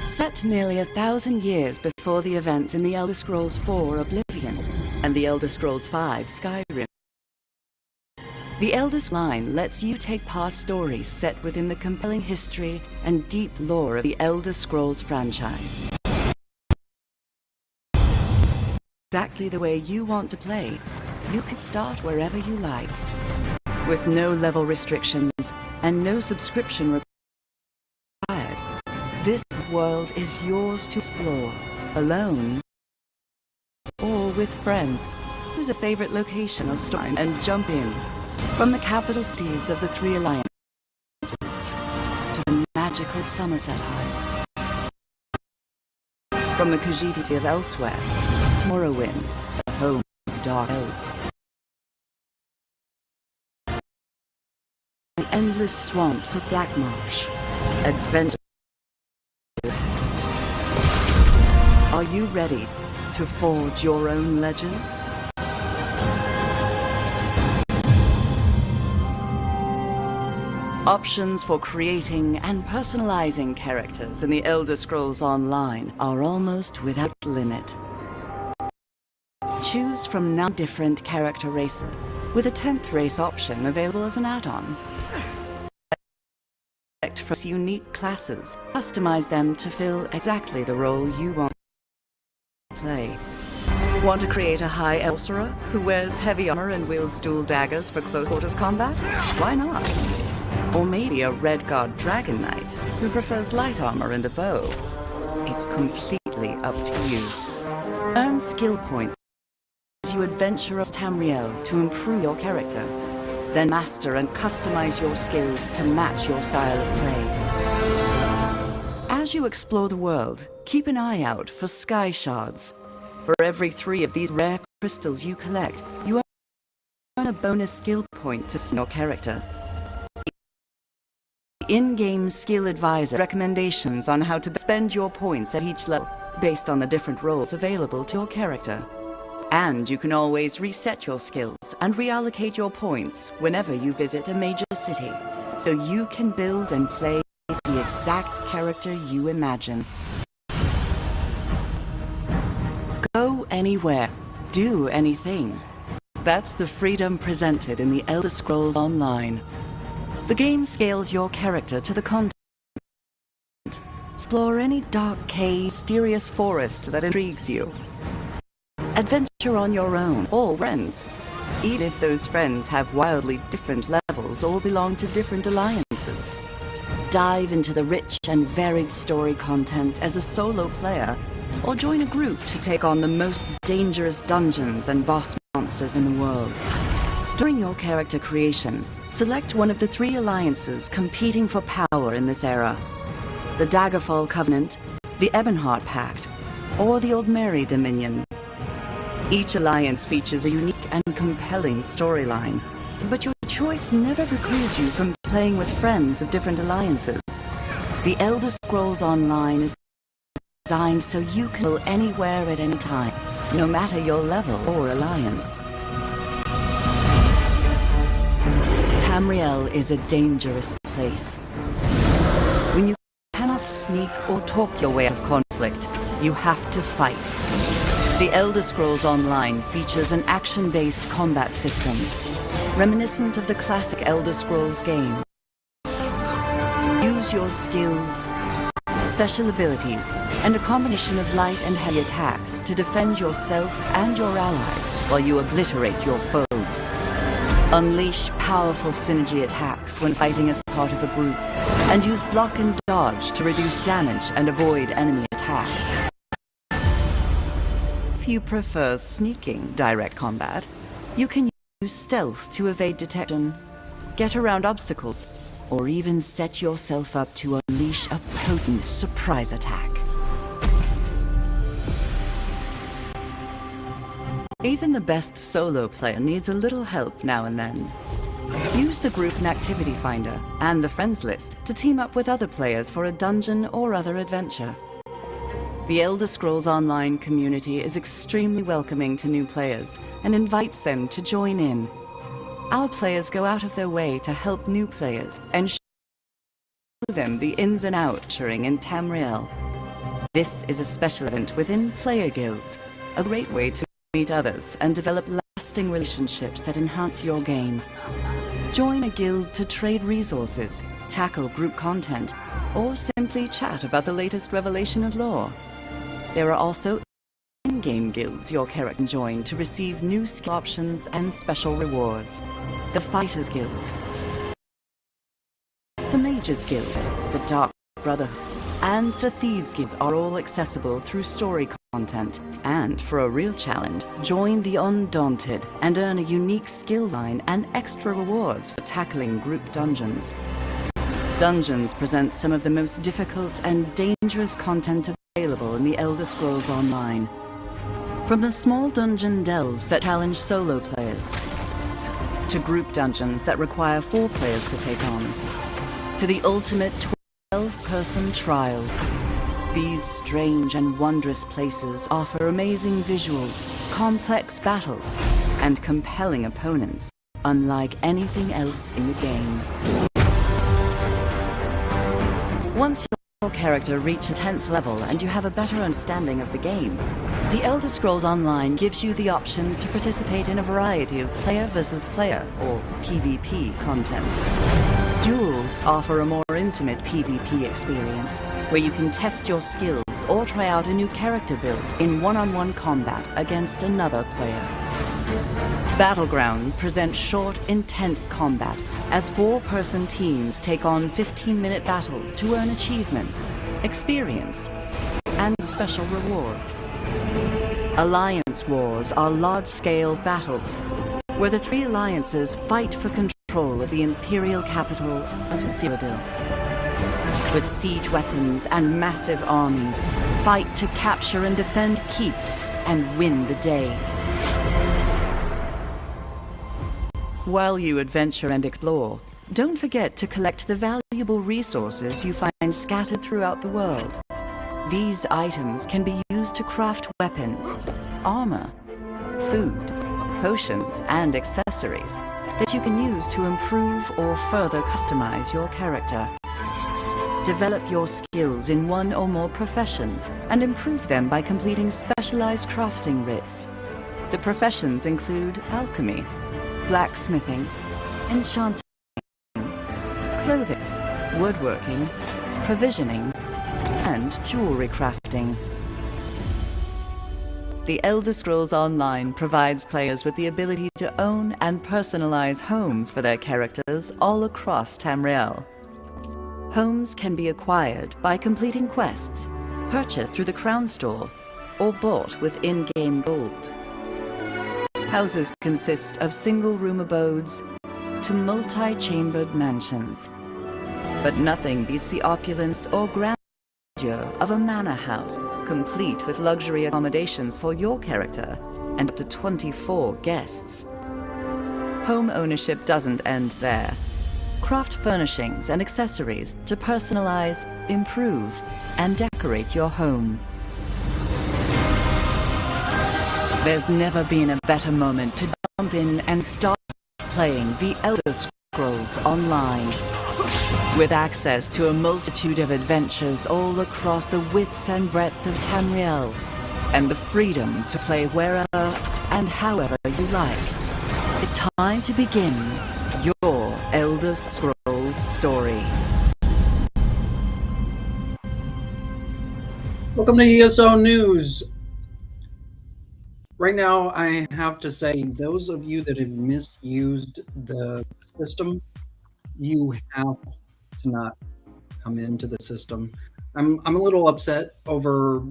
Set nearly 1,000 years before the events in The Elder Scrolls IV Oblivion and The Elder Scrolls V Skyrim, The Elder Scrolls Online lets you take past stories set within the compelling history and deep lore of the Elder Scrolls franchise. Exactly the way you want to play, you can start wherever you like, with no level restrictions and no subscription required. This world is yours to explore, alone or with friends. Choose a favorite location or story and jump in. From the capital cities of the Three Alliances to the magical Somerset Isles. From the Khajiit of Elsewhere to Morrowind, the home of dark elves. The endless swamps of Blackmarsh. Adventure. Are you ready to forge your own legend? Options for creating and personalizing characters in the Elder Scrolls Online are almost without limit. Choose from 9 different character races, with a 10th race option available as an add-on. Select from unique classes, customize them to fill exactly the role you want to play. Want to create a high elf sorcerer who wears heavy armor and wields dual daggers for close quarters combat? Why not? Or maybe a red guard dragon knight who prefers light armor and a bow. It's completely up to you. Earn skill points as you adventure as Tamriel to improve your character. Then master and customize your skills to match your style of play. As you explore the world, keep an eye out for sky shards. For every 3 of these rare crystals you collect, you earn a bonus skill point to your character. In-game skill advisor recommendations on how to spend your points at each level based on the different roles available to your character. And you can always reset your skills and reallocate your points whenever you visit a major city, so you can build and play the exact character you imagine. Go anywhere, do anything. That's the freedom presented in the Elder Scrolls Online. The game scales your character to the content. Explore any dark cave, mysterious forest that intrigues you. Adventure on your own or friends, even if those friends have wildly different levels or belong to different alliances. Dive into the rich and varied story content as a solo player, or join a group to take on the most dangerous dungeons and boss monsters in the world. During your character creation, select one of the 3 alliances competing for power in this era: the Daggerfall Covenant, the Ebonheart Pact, or the Aldmeri Dominion. Each alliance features a unique and compelling storyline, but your choice never precludes you from playing with friends of different alliances. The Elder Scrolls Online is designed so you can go anywhere at any time, no matter your level or alliance. Tamriel is a dangerous place. When you cannot sneak or talk your way out of conflict, you have to fight. The Elder Scrolls Online features an action-based combat system, reminiscent of the classic Elder Scrolls games. Use your skills, special abilities, and a combination of light and heavy attacks to defend yourself and your allies while you obliterate your foes. Unleash powerful synergy attacks when fighting as part of a group, and use block and dodge to reduce damage and avoid enemy attacks. If you prefer sneaking direct combat, you can use stealth to evade detection, get around obstacles, or even set yourself up to unleash a potent surprise attack. Even the best solo player needs a little help now and then. Use the Group and Activity Finder and the Friends list to team up with other players for a dungeon or other adventure. The Elder Scrolls Online community is extremely welcoming to new players and invites them to join in. Our players go out of their way to help new players and show them the ins and outs in Tamriel. This is a special event within player guilds, a great way to meet others and develop lasting relationships that enhance your game. Join a guild to trade resources, tackle group content, or simply chat about the latest revelation of lore. There are also in-game guilds your character can join to receive new skill options and special rewards. The Fighters Guild, the Mages Guild, the Dark Brotherhood, and the Thieves Guild are all accessible through story content. And for a real challenge, join the Undaunted and earn a unique skill line and extra rewards for tackling group dungeons. Dungeons present some of the most difficult and dangerous content available in the Elder Scrolls Online. From the small dungeon delves that challenge solo players, to group dungeons that require 4 players to take on, to the ultimate 12-person trial. These strange and wondrous places offer amazing visuals, complex battles, and compelling opponents, unlike anything else in the game. Once your character reaches 10th level and you have a better understanding of the game, the Elder Scrolls Online gives you the option to participate in a variety of player versus player, or PvP, content. Duels offer a more intimate PvP experience, where you can test your skills or try out a new character build in one-on-one combat against another player. Battlegrounds present short, intense combat as 4-person teams take on 15-minute battles to earn achievements, experience, and special rewards. Alliance wars are large-scale battles where the 3 alliances fight for control of the imperial capital of Cyrodiil. With siege weapons and massive armies, fight to capture and defend keeps and win the day. While you adventure and explore, don't forget to collect the valuable resources you find scattered throughout the world. These items can be used to craft weapons, armor, food, potions, and accessories that you can use to improve or further customize your character. Develop your skills in one or more professions and improve them by completing specialized crafting writs. The professions include alchemy, blacksmithing, enchanting, clothing, woodworking, provisioning, and jewelry crafting. The Elder Scrolls Online provides players with the ability to own and personalize homes for their characters all across Tamriel. Homes can be acquired by completing quests, purchased through the Crown Store, or bought with in-game gold. Houses consist of single-room abodes to multi-chambered mansions. But nothing beats the opulence or grandeur of a manor house, complete with luxury accommodations for your character and up to 24 guests. Home ownership doesn't end there. Craft furnishings and accessories to personalize, improve, and decorate your home. There's never been a better moment to jump in and start playing the Elder Scrolls Online. With access to a multitude of adventures all across the width and breadth of Tamriel, and the freedom to play wherever and however you like, it's time to begin your Elder Scrolls story. Welcome to ESO News. Right now, I have to say, those of you that have misused the system, you have to not come into the system. I'm a little upset over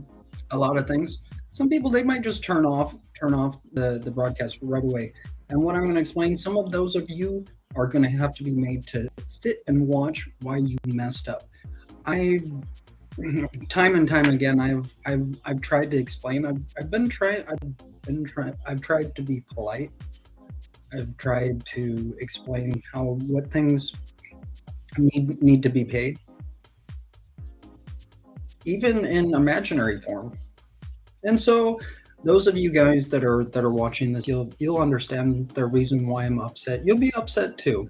a lot of things. Some people, they might just turn off the broadcast right away. And what I'm going to explain, some of those of you are going to have to be made to sit and watch why you messed up. Time and time again, I've tried to explain. I've tried to be polite. I've tried to explain what things need to be paid, even in imaginary form. And so, those of you guys that are watching this, you'll understand the reason why I'm upset. You'll be upset too.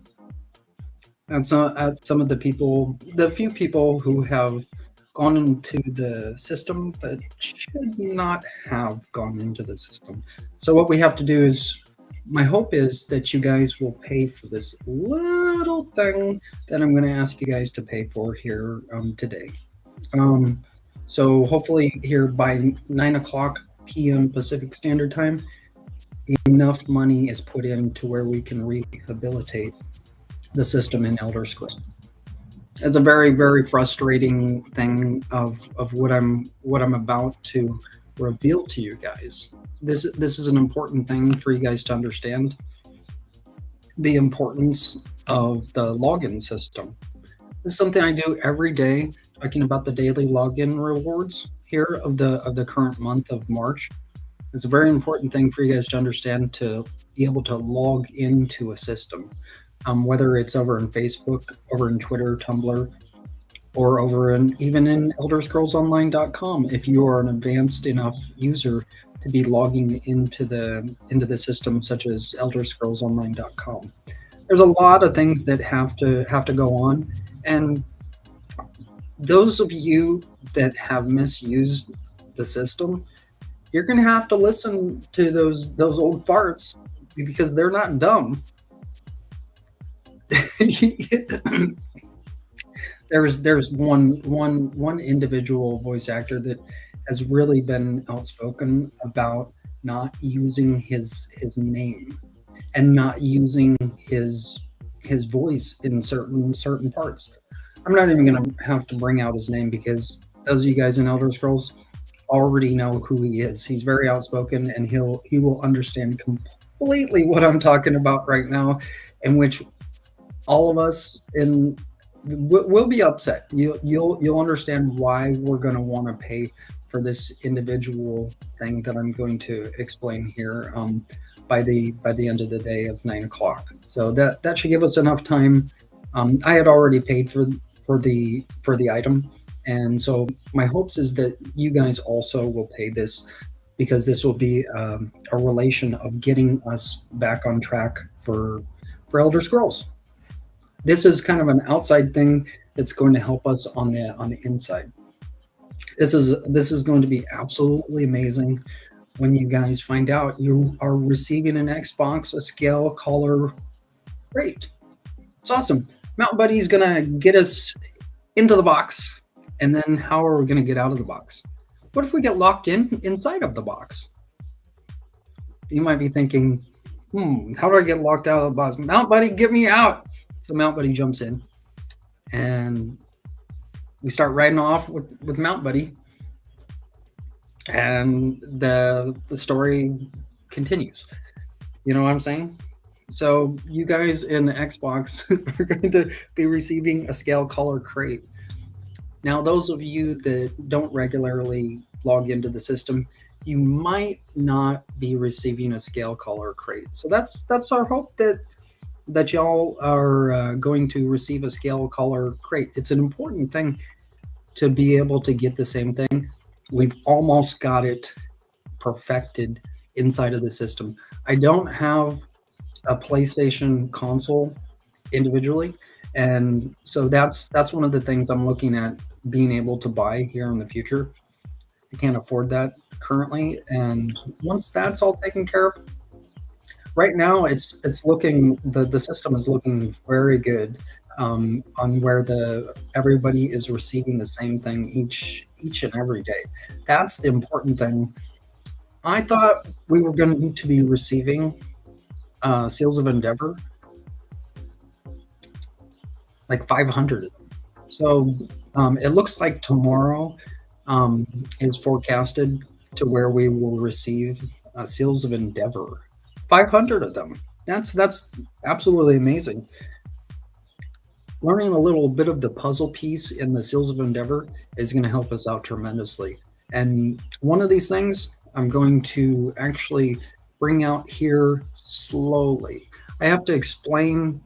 And so, at some of the few people who have gone into the system that should not have gone into the system. So what we have to do is, my hope is that you guys will pay for this little thing that I'm going to ask you guys to pay for here today. So hopefully here by 9:00 p.m. Pacific Standard Time, enough money is put in to where we can rehabilitate the system in Elder Scrolls. It's a very, very frustrating thing of what I'm about to reveal to you guys. This is an important thing for you guys to understand. The importance of the login system. This is something I do every day, talking about the daily login rewards here of the current month of March. It's a very important thing for you guys to understand, to be able to log into a system. Whether it's over in Facebook, over in Twitter, Tumblr, or even in ElderScrollsOnline.com, if you are an advanced enough user to be logging into the system, such as ElderScrollsOnline.com. There's a lot of things that have to go on, and those of you that have misused the system, you're going to have to listen to those old farts, because they're not dumb. There's one individual voice actor that has really been outspoken about not using his name and not using his voice in certain parts. I'm not even going to have to bring out his name, because those of you guys in Elder Scrolls already know who he is. He's very outspoken, and he will understand completely what I'm talking about right now, in which all of us will be upset. You'll understand why we're going to want to pay for this individual thing that I'm going to explain here by the end of the day of 9:00. So that should give us enough time. I had already paid for the item, and so my hopes is that you guys also will pay this, because this will be a relation of getting us back on track for Elder Scrolls. This is kind of an outside thing that's going to help us on the inside. This is going to be absolutely amazing when you guys find out you are receiving an Xbox, a scale, color. Great. It's awesome. Mountain Buddy is going to get us into the box, and then how are we going to get out of the box? What if we get locked inside of the box? You might be thinking, how do I get locked out of the box? Mount Buddy, get me out. So Mount Buddy jumps in, and we start riding off with Mount Buddy, and the story continues. You know what I'm saying? So you guys in Xbox are going to be receiving a scale color crate. Now, those of you that don't regularly log into the system, you might not be receiving a scale color crate. So that's our hope that y'all are going to receive a scale color crate. It's an important thing to be able to get the same thing. We've almost got it perfected inside of the system. I don't have a PlayStation console individually, and so that's one of the things I'm looking at being able to buy here in the future. I can't afford that currently, and once that's all taken care of, right now it's looking the system is looking very good, on where the everybody is receiving the same thing each and every day. That's the important thing. I thought we were going to be receiving Seals of Endeavor, like 500 of them. So it looks like tomorrow um, is forecasted to where we will receive Seals of Endeavor, 500 of them. That's absolutely amazing. Learning a little bit of the puzzle piece in the Seals of Endeavor is going to help us out tremendously. And one of these things I'm going to actually bring out here slowly. I have to explain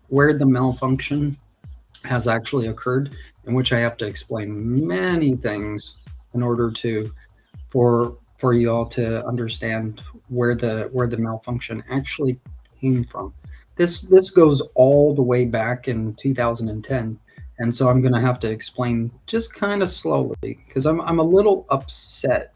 where the malfunction has actually occurred, in which I have to explain many things in order to for you all to understand where the malfunction actually came from. This goes all the way back in 2010, and so I'm going to have to explain just kind of slowly because I'm a little upset,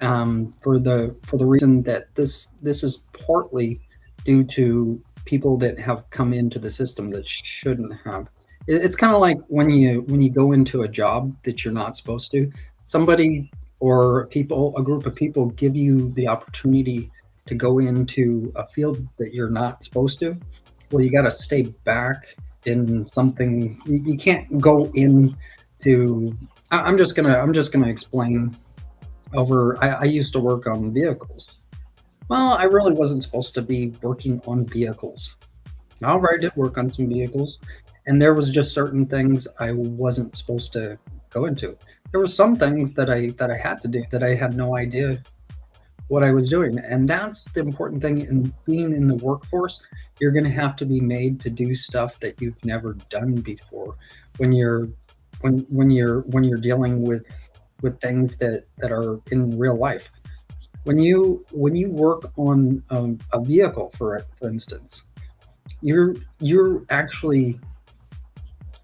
for the reason that this is partly due to people that have come into the system that shouldn't have. It's kind of like when you go into a job that you're not supposed to. Somebody or people, a group of people, give you the opportunity to go into a field that you're not supposed to. Well, you got to stay back in something. You can't go into. I'm just gonna explain over. I used to work on vehicles. Well, I really wasn't supposed to be working on vehicles. However, I did work on some vehicles, and there was just certain things I wasn't supposed to go into. There were some things that I had to do that I had no idea what I was doing, and that's the important thing in being in the workforce. You're going to have to be made to do stuff that you've never done before when you're when you're dealing with things that are in real life. When you work on a vehicle, for instance, you're actually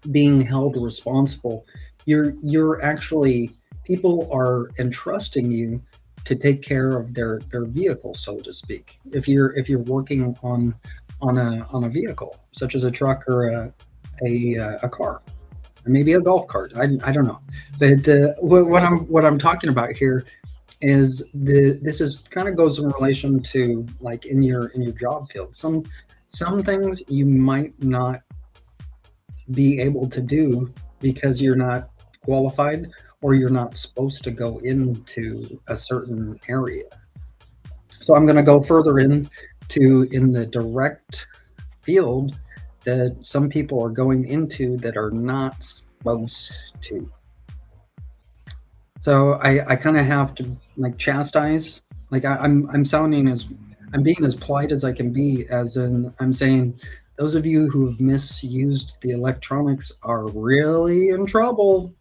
being held responsible. You're actually, people are entrusting you to take care of their vehicle, so to speak. If you're working on a vehicle such as a truck or a car, or maybe a golf cart. I don't know, but what I'm talking about here is this is kind of goes in relation to like in your job field. Some things you might not be able to do because you're not qualified or you're not supposed to go into a certain area. So I'm going to go further in the direct field that some people are going into that are not supposed to. So I kind of have to like chastise, like I'm sounding as, I'm being as polite as I can be, as in I'm saying those of you who have misused the electronics are really in trouble.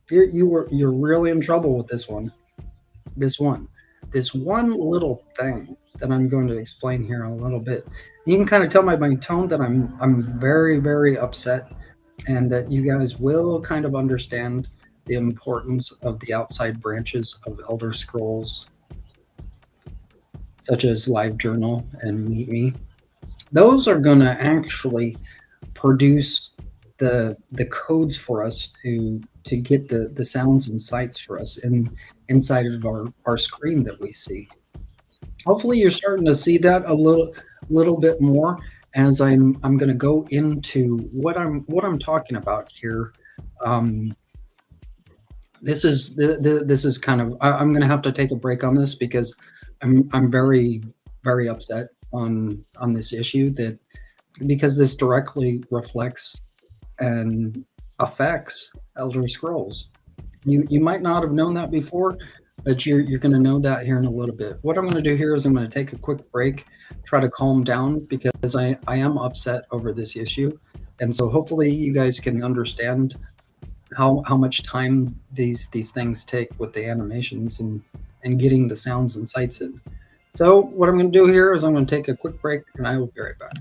You're really in trouble with this one. This one. This one little thing that I'm going to explain here in a little bit. You can kind of tell by my tone that I'm very, very upset, and that you guys will kind of understand the importance of the outside branches of Elder Scrolls, such as LiveJournal and Meet Me. Those are going to actually produce the codes for us to get the sounds and sights for us inside of our screen that we see. Hopefully, you're starting to see that a little bit more as I'm going to go into what I'm talking about here. Um, this is kind of I'm going to have to take a break on this because I'm very upset on this issue that because this directly reflects and affects Elder Scrolls. You might not have known that before, but you're going to know that here in a little bit. What I'm going to do here is I'm going to take a quick break, try to calm down because I am upset over this issue, and so hopefully you guys can understand how much time these things take with the animations and getting the sounds and sights in. So what I'm going to do here is I'm going to take a quick break, and I will be right back.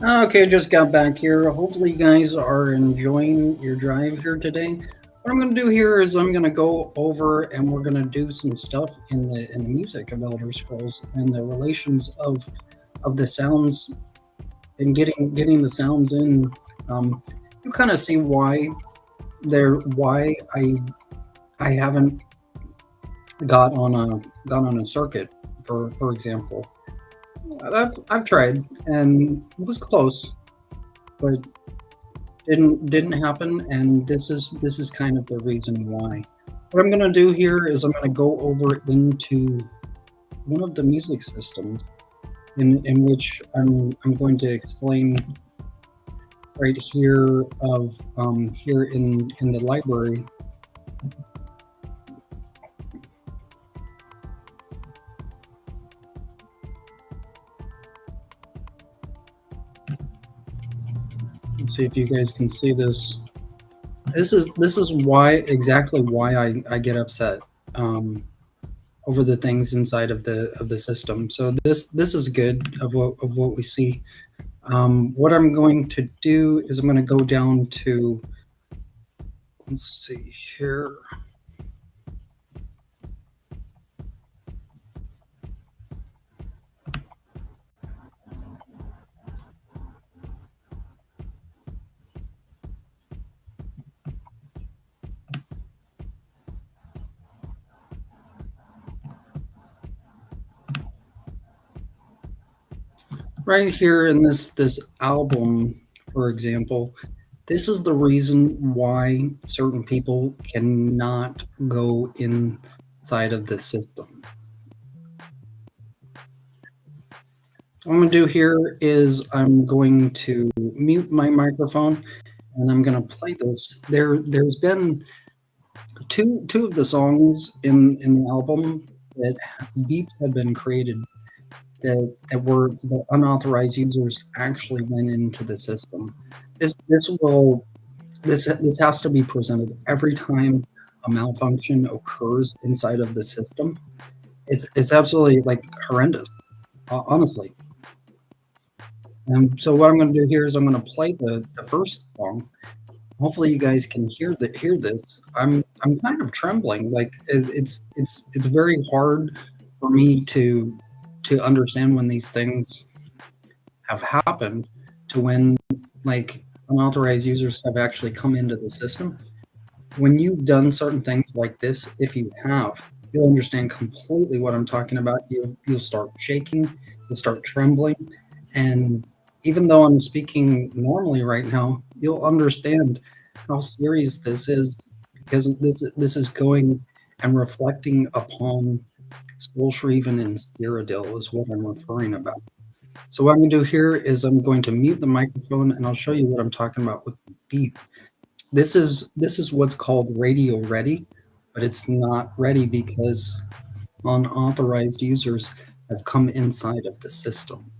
Okay, just got back here. Hopefully, you guys are enjoying your drive here today. What I'm going to do here is I'm going to go over and we're going to do some stuff in the music of Elder Scrolls and the relations of the sounds and getting the sounds in. You kind of see why I haven't got on a circuit for example. I've tried and it was close, but didn't happen, and this is kind of the reason why. What I'm gonna do here is I'm gonna go over into one of the music systems in which I'm going to explain right here of here in the library. Let's see if you guys can see this. This is why exactly why I get upset over the things inside of the system. So this is good of what we see. What I'm going to do is I'm going to go down to, let's see here. Right here in this album, for example, this is the reason why certain people cannot go inside of the system. What I'm going to do here is I'm going to mute my microphone and I'm going to play this. There's been two of the songs in the album that beats have been created that were the unauthorized users actually went into the system. This has to be presented every time a malfunction occurs inside of the system. It's absolutely like horrendous, honestly. And so what I'm going to do here is I'm going to play the first song. Hopefully you guys can hear this. I'm kind of trembling. Like it's very hard for me to understand when these things have happened, to when like unauthorized users have actually come into the system. When you've done certain things like this, if you have, you'll understand completely what I'm talking about. You'll start shaking, you'll start trembling, and even though I'm speaking normally right now, you'll understand how serious this is, because this is going and reflecting upon Stolshriven and Cyrodiil is what I'm referring about. So what I'm going to do here is I'm going to mute the microphone and I'll show you what I'm talking about with the beep. This is what's called radio ready, but it's not ready because unauthorized users have come inside of the system.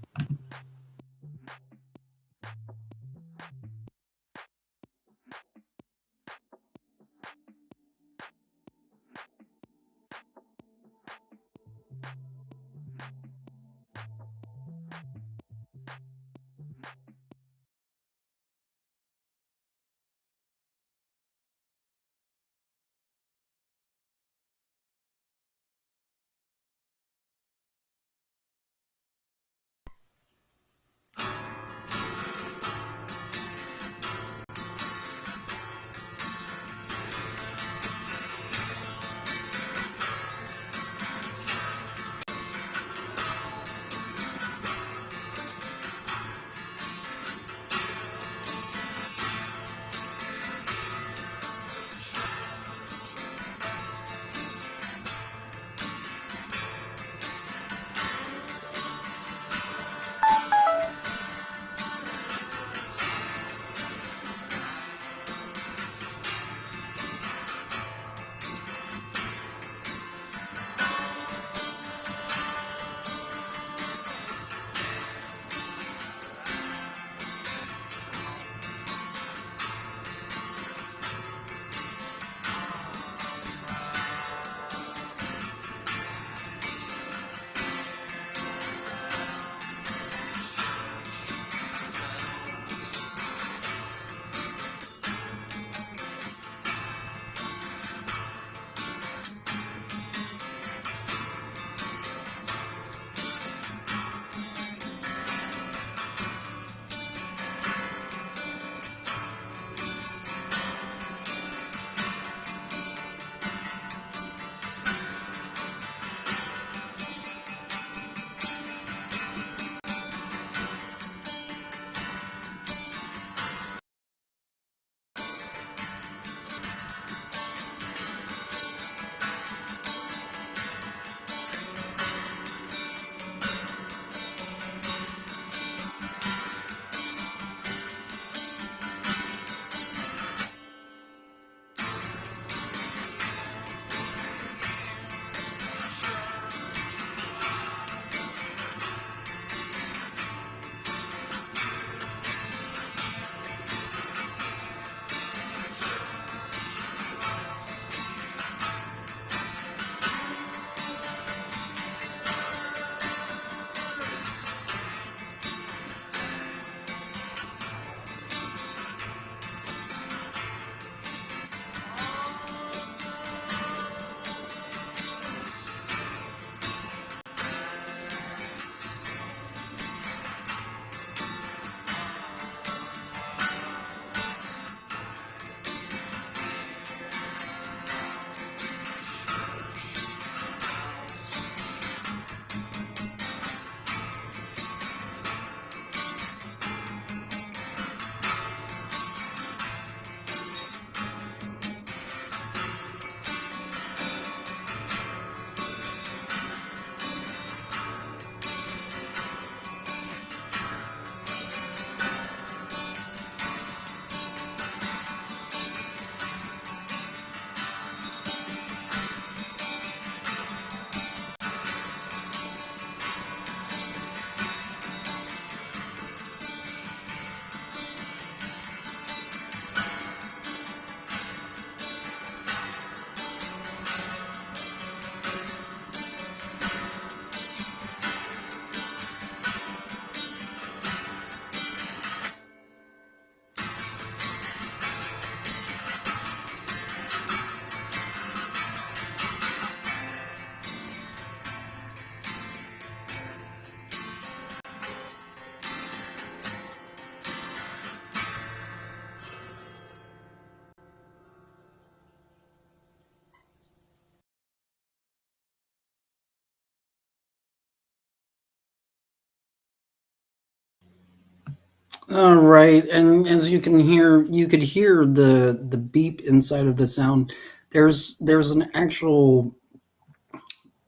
All right, and as you can hear, you could hear the beep inside of the sound. There's an actual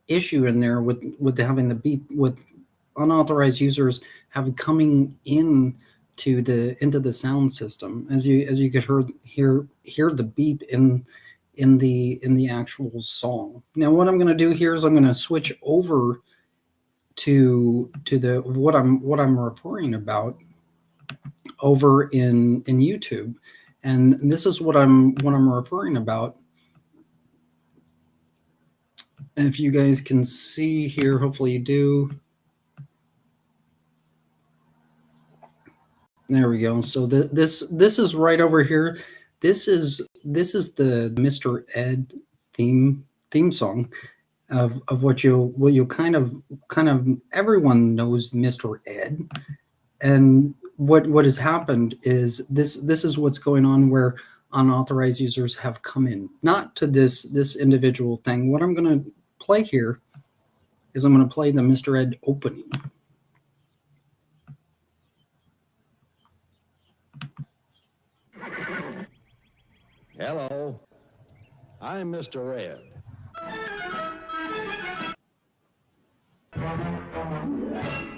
issue in there with having the beep with unauthorized users have coming in to the into the sound system. As you could hear the beep in the actual song. Now what I'm going to do here is I'm going to switch over to the what I'm referring about over in YouTube, and this is what I'm referring about. If you guys can see here, hopefully you do. There we go. So this is right over here. This is the Mr. Ed theme song of what you kind of everyone knows Mr. Ed. And what has happened is this is what's going on where unauthorized users have come in, not to this individual thing. What I'm going to play here is I'm going to play the Mr. Ed opening. Hello, I'm Mr. Ed.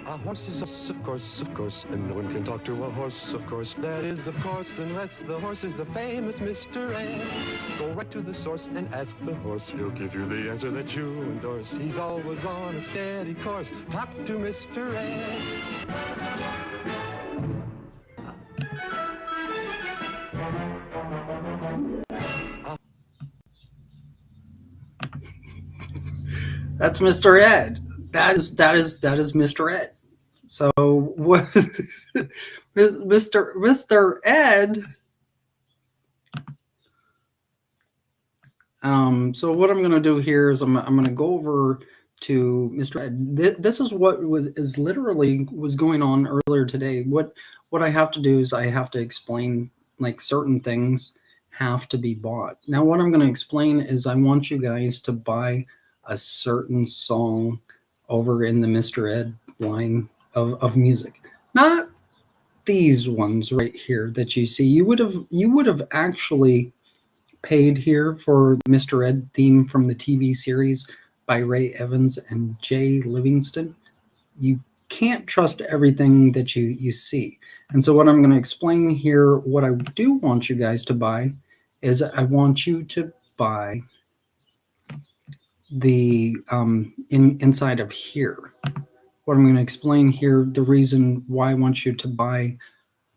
A horse is of course, and no one can talk to a horse, of course. That is, of course, unless the horse is the famous Mr. Ed. Go right to the source and ask the horse. He'll give you the answer that you endorse. He's always on a steady course. Talk to Mr. Ed. That's Mr. Ed. That is Mr. Ed. So what Mr. Ed. So what I'm going to do here is I'm going to go over to Mr. Ed. This is what was literally was going on earlier today. What I have to do is I have to explain, like, certain things have to be bought. Now what I'm going to explain is I want you guys to buy a certain song over in the Mr. Ed line of music. Not these ones right here that you see. You would have actually paid here for Mr. Ed theme from the TV series by Ray Evans and Jay Livingston. You can't trust everything that you see. And so what I'm going to explain here, what I do want you guys to buy is I want you to buy the inside of here. What I'm going to explain here, the reason why I want you to buy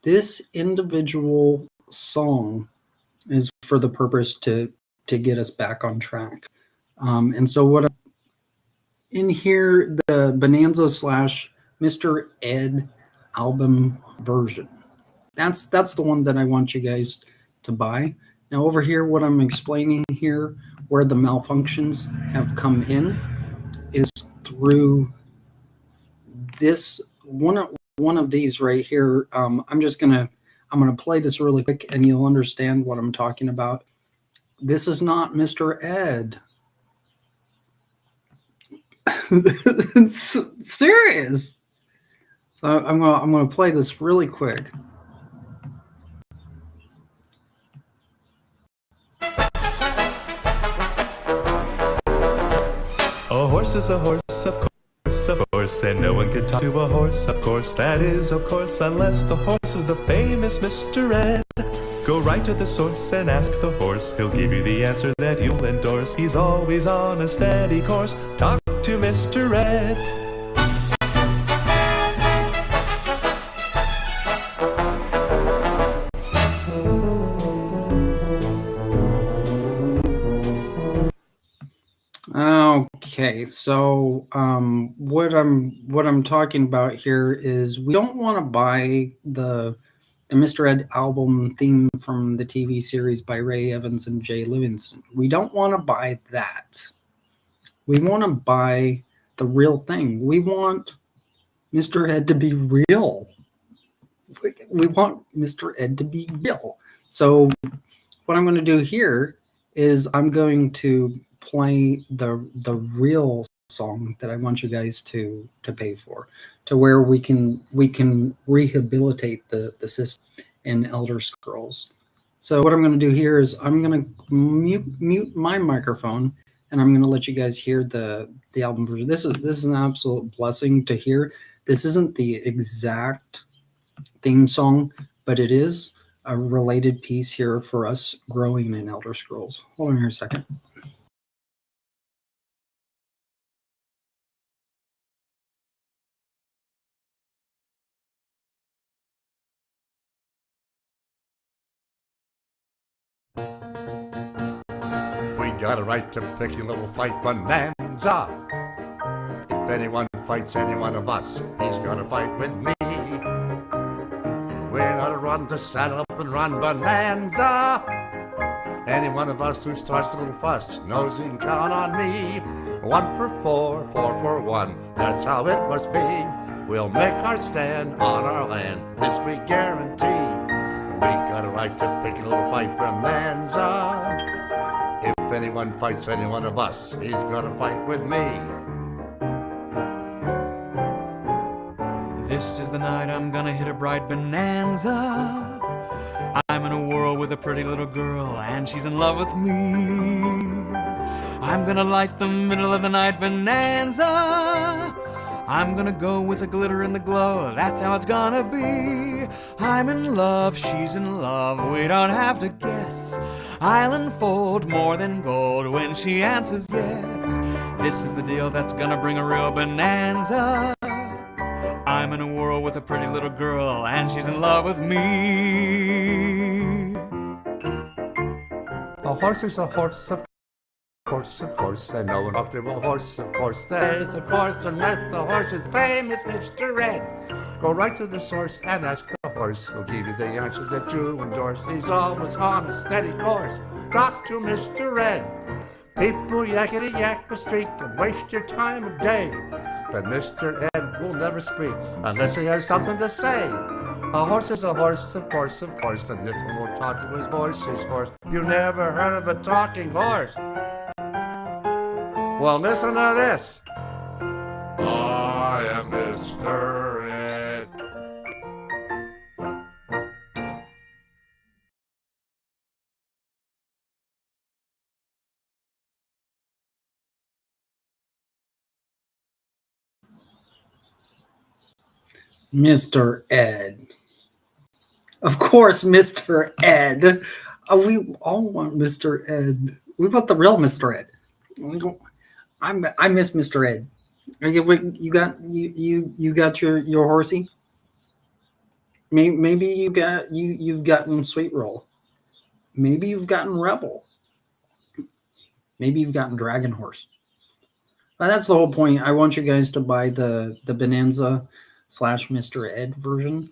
this individual song is for the purpose to get us back on track. And so what in here, the Bonanza / Mr. Ed album version. That's the one that I want you guys to buy. Now over here, what I'm explaining here, where the malfunctions have come in, is through this one of these right here. I'm gonna play this really quick, and you'll understand what I'm talking about. This is not Mr. Ed. Serious. So I'm gonna play this really quick. A horse is a horse, of course, and no one can talk to a horse, of course. That is, of course, unless the horse is the famous Mr. Ed. Go right to the source and ask the horse. He'll give you the answer that you'll endorse. He's always on a steady course. Talk to Mr. Ed. Okay, so what I'm talking about here is we don't want to buy the Mr. Ed album theme from the TV series by Ray Evans and Jay Livingston. We don't want to buy that. We want to buy the real thing. We want Mr. Ed to be real. We want Mr. Ed to be real. So what I'm going to do here is I'm going to play the real song that I want you guys to pay for. to where we can rehabilitate the system in Elder Scrolls. So what I'm going to do here is I'm going to mute my microphone, and I'm going to let you guys hear the album version. This is an absolute blessing to hear. This isn't the exact theme song, but it is a related piece here for us growing in Elder Scrolls. Hold on here a second. We got a right to pick a little fight bonanza. If anyone fights any one of us, he's gonna fight with me. We're gonna run to saddle up and run bonanza. Any one of us who starts a little fuss knows he can count on me. 1 for 4, 4 for 1, that's how it must be. We'll make our stand on our land, this we guarantee. We got a right to pick a little fight bonanza. If anyone fights any one of us, he's gonna fight with me. This is the night I'm gonna hit a bright bonanza. I'm in a whirl with a pretty little girl, and she's in love with me. I'm gonna light the middle of the night bonanza. I'm gonna go with the glitter and the glow, that's how it's gonna be. I'm in love, she's in love, we don't have to guess. I'll unfold more than gold when she answers yes. This is the deal that's gonna bring a real bonanza. I'm in a whirl with a pretty little girl, and she's in love with me. A horse is a horse, of course, and no one talked to a horse, of course. There's a course, and that's the horse's famous Mr. Red. Go right to the source and ask the horse. He'll give you the answer that you endorse. He's always on a steady course. Talk to Mr. Red. People yakety yak a streak and waste your time a day. But Mr. Ed will never speak unless he has something to say. A horse is a horse, of course, and this one will talk to his horse, his horse. You never heard of a talking horse? Well, listen to this. I am Mr. Ed. Mr. Ed. Of course, Mr. Ed. We all want Mr. Ed. We want the real Mr. Ed. I miss Mr. Ed. You got your horsey? Maybe you've gotten Sweet Roll. Maybe you've gotten Rebel. Maybe you've gotten Dragon Horse. But that's the whole point. I want you guys to buy the Bonanza / Mr. Ed version,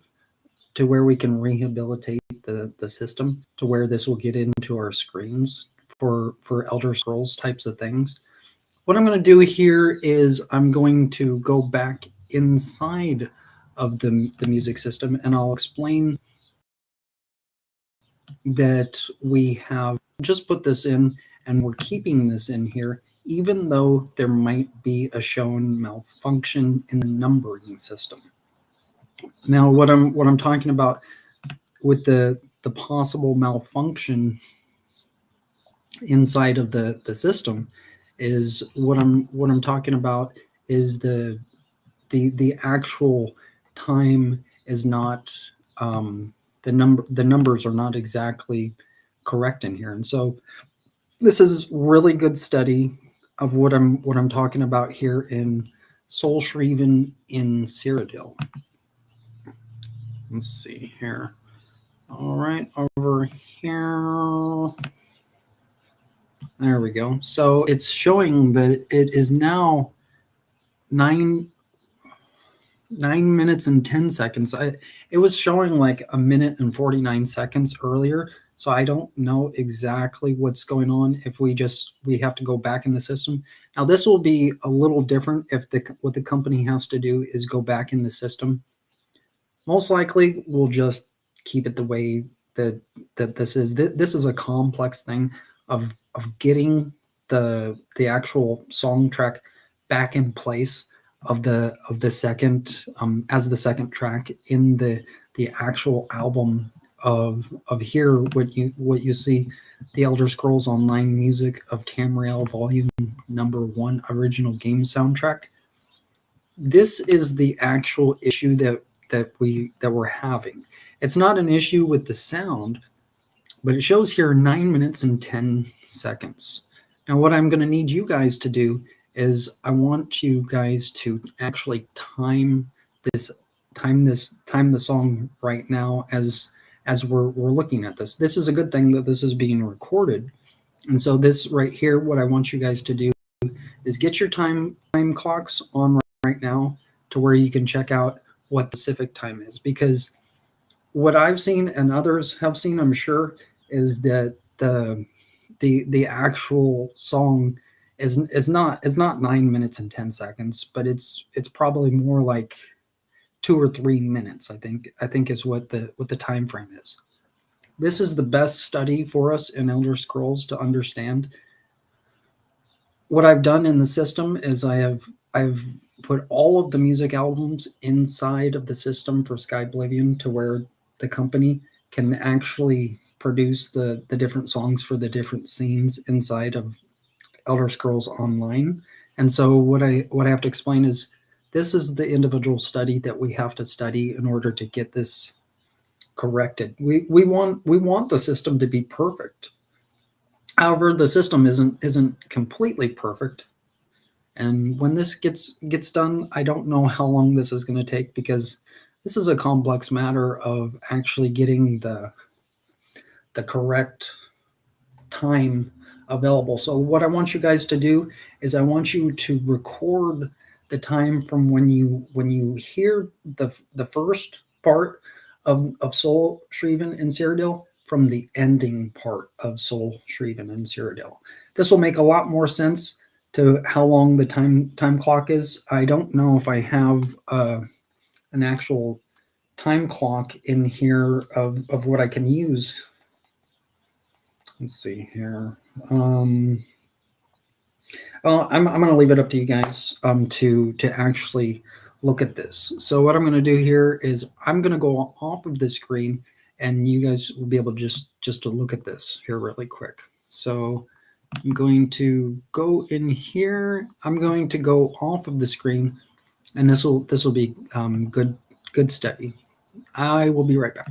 to where we can rehabilitate the system, to where this will get into our screens for Elder Scrolls types of things. What I'm going to do here is I'm going to go back inside of the music system, and I'll explain that we have just put this in, and we're keeping this in here, even though there might be a shown malfunction in the numbering system. Now, what I'm talking about with the possible malfunction inside of the system is what I'm talking about is the actual time is not the numbers are not exactly correct in here, and so this is really good study of what I'm talking about here in Sol Shriven in Cyrodiil. Let's see here. All right, over here. There we go. So it's showing that it is now 9 minutes and 10 seconds. It was showing like 1 minute and 49 seconds earlier. So I don't know exactly what's going on if we have to go back in the system. Now this will be a little different if what the company has to do is go back in the system. Most likely we'll just keep it the way that this is. This is a complex thing of getting the actual song track back in place of the second as the second track in the actual album of here what you see, the Elder Scrolls Online Music of Tamriel Volume Number 1 Original Game Soundtrack. This is the actual issue that we're having. It's not an issue with the sound, but it shows here 9 minutes and 10 seconds. Now, what I'm going to need you guys to do is I want you guys to actually time the song right now as we're looking at this. This is a good thing that this is being recorded. And so this right here, what I want you guys to do is get your time clocks on right now to where you can check out what Pacific time is, because what I've seen and others have seen, I'm sure, is that the actual song is not 9 minutes and 10 seconds, but it's probably more like 2 or 3 minutes. I think is what the time frame is. This is the best study for us in Elder Scrolls to understand. What I've done in the system is I've put all of the music albums inside of the system for Sky Oblivion to where the company can actually produce the different songs for the different scenes inside of Elder Scrolls Online. And so what I have to explain is this is the individual study that we have to study in order to get this corrected. We want the system to be perfect. However, the system isn't completely perfect. And when this gets done, I don't know how long this is going to take, because this is a complex matter of actually getting the correct time available. So what I want you guys to do is I want you to record the time from when you hear the first part of Soul Shriven and Cyrodiil from the ending part of Soul Shriven and Cyrodiil. This will make a lot more sense to how long the time clock is. I don't know if I have an actual time clock in here of what I can use. Let's see here. Well, I'm going to leave it up to you guys to actually look at this. So what I'm going to do here is I'm going to go off of the screen, and you guys will be able to just to look at this here really quick. So I'm going to go in here. I'm going to go off of the screen, and this will be good study. I will be right back.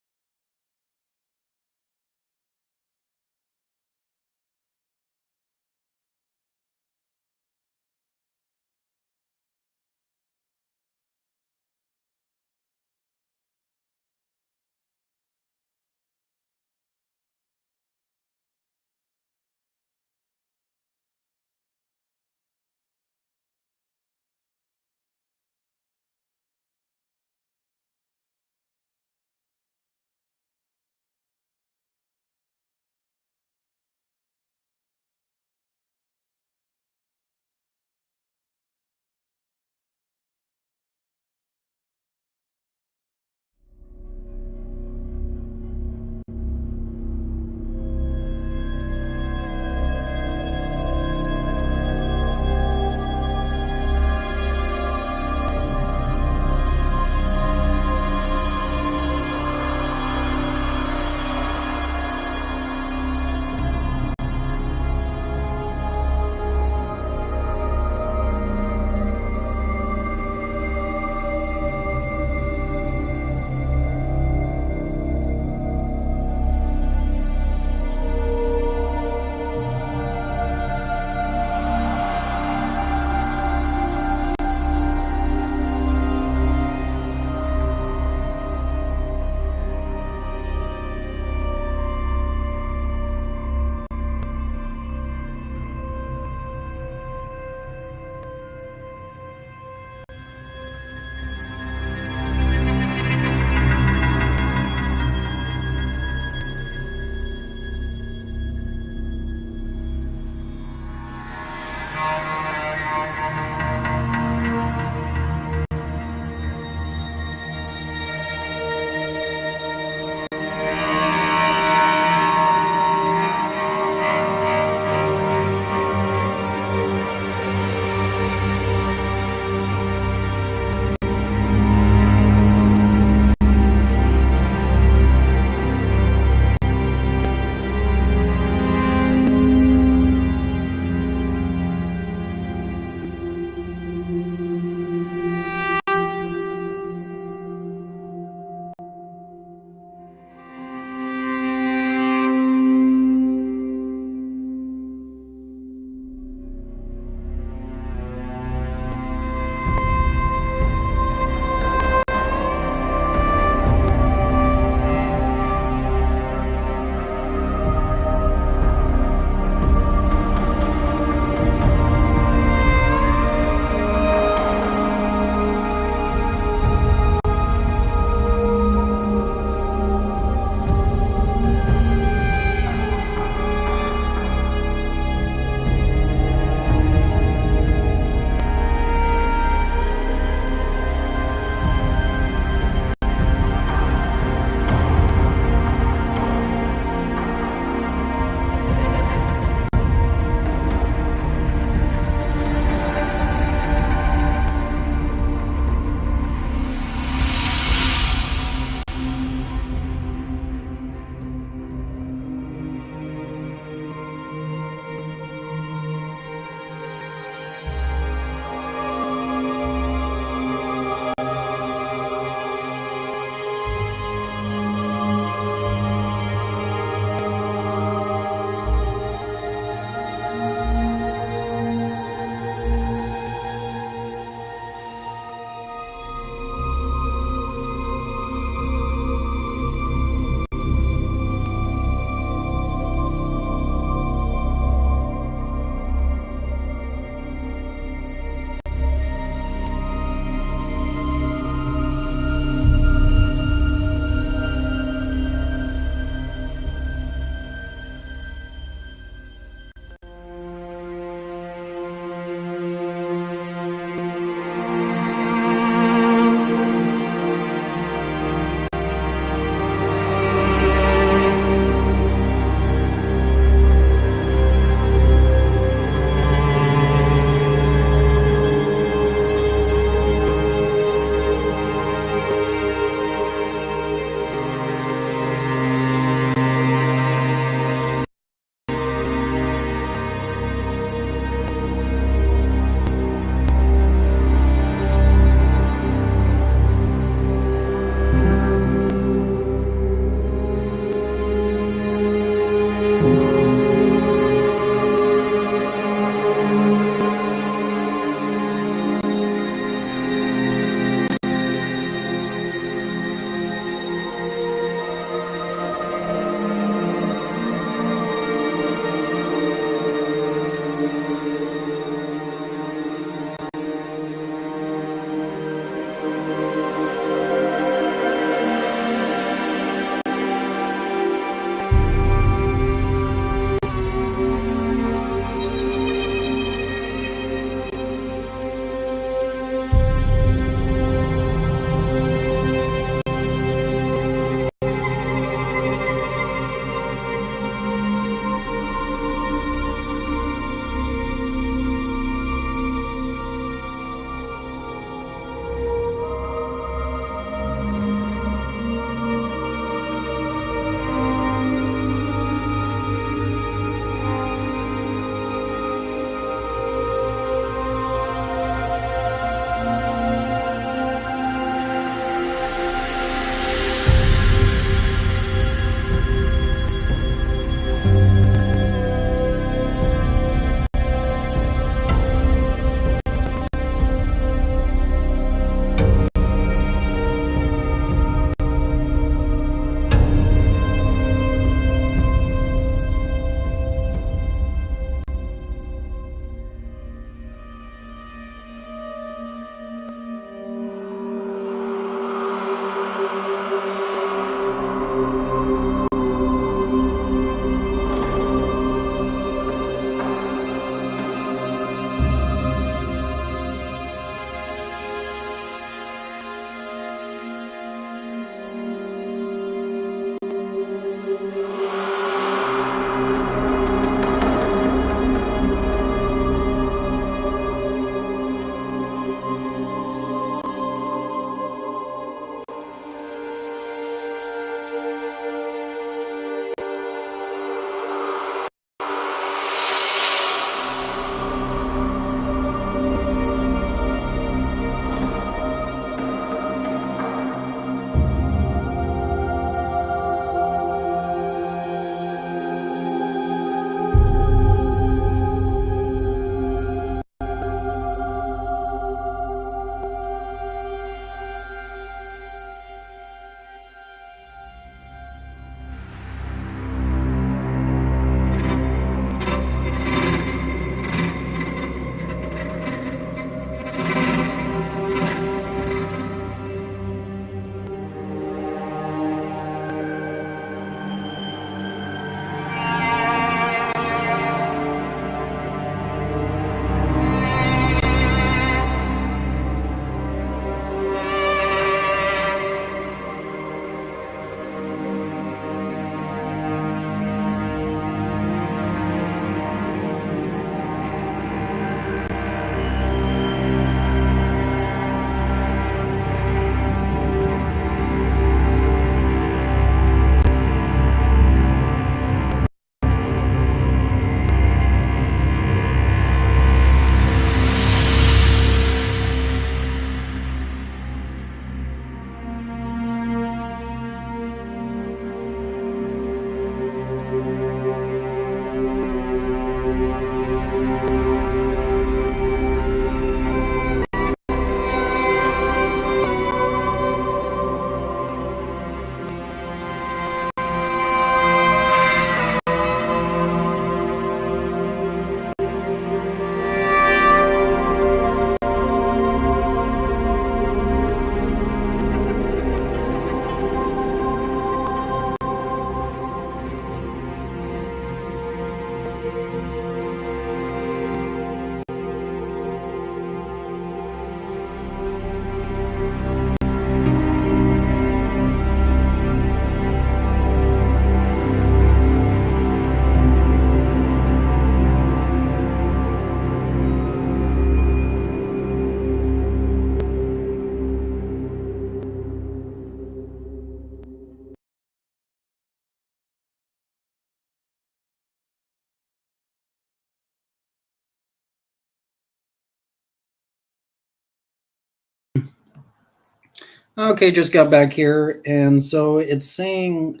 Okay, just got back here, and so it's saying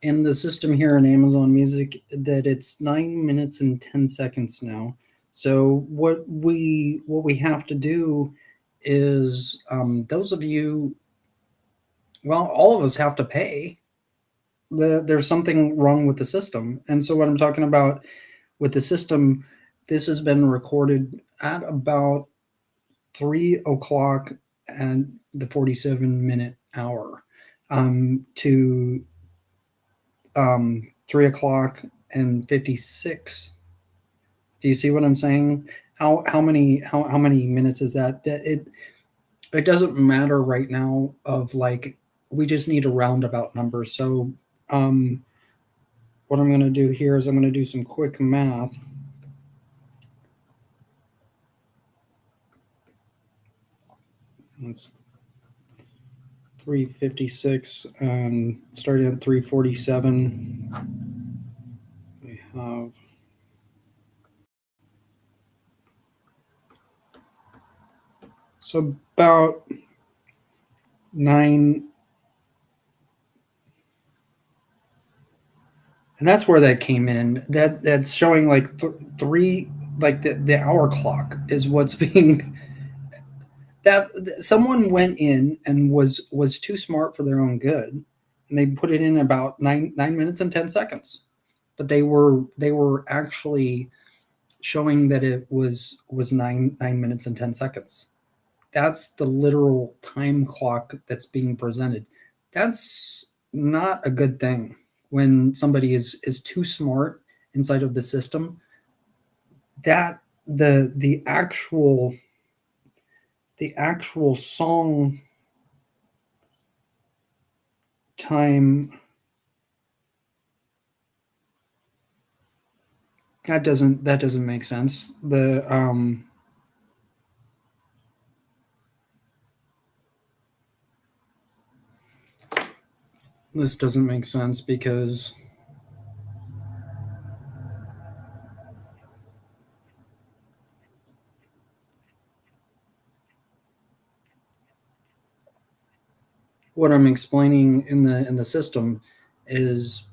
in the system here in Amazon Music that it's 9 minutes and 10 seconds now. So what we have to do is those of you, well, all of us have to pay. There's something wrong with the system, and so what I'm talking about with the system, this has been recorded at about 3 o'clock and the 47-minute hour to 3 o'clock and 56. Do you see what I'm saying? How many minutes is that? It doesn't matter right now. Of like, we just need a roundabout number. So um, what I'm going to do here is I'm going to do some quick math. It's 356 and starting at 347. We have so about 9, and that's where that came in. That's showing like three, like the hour clock is what's being, that someone went in and was too smart for their own good, and they put it in about 9 minutes and 10 seconds, but they were actually showing that it was 9 minutes and 10 seconds. That's the literal time clock that's being presented. That's not a good thing when somebody is too smart inside of the system. That the actual song time, that doesn't make sense. This doesn't make sense because what I'm explaining in the system is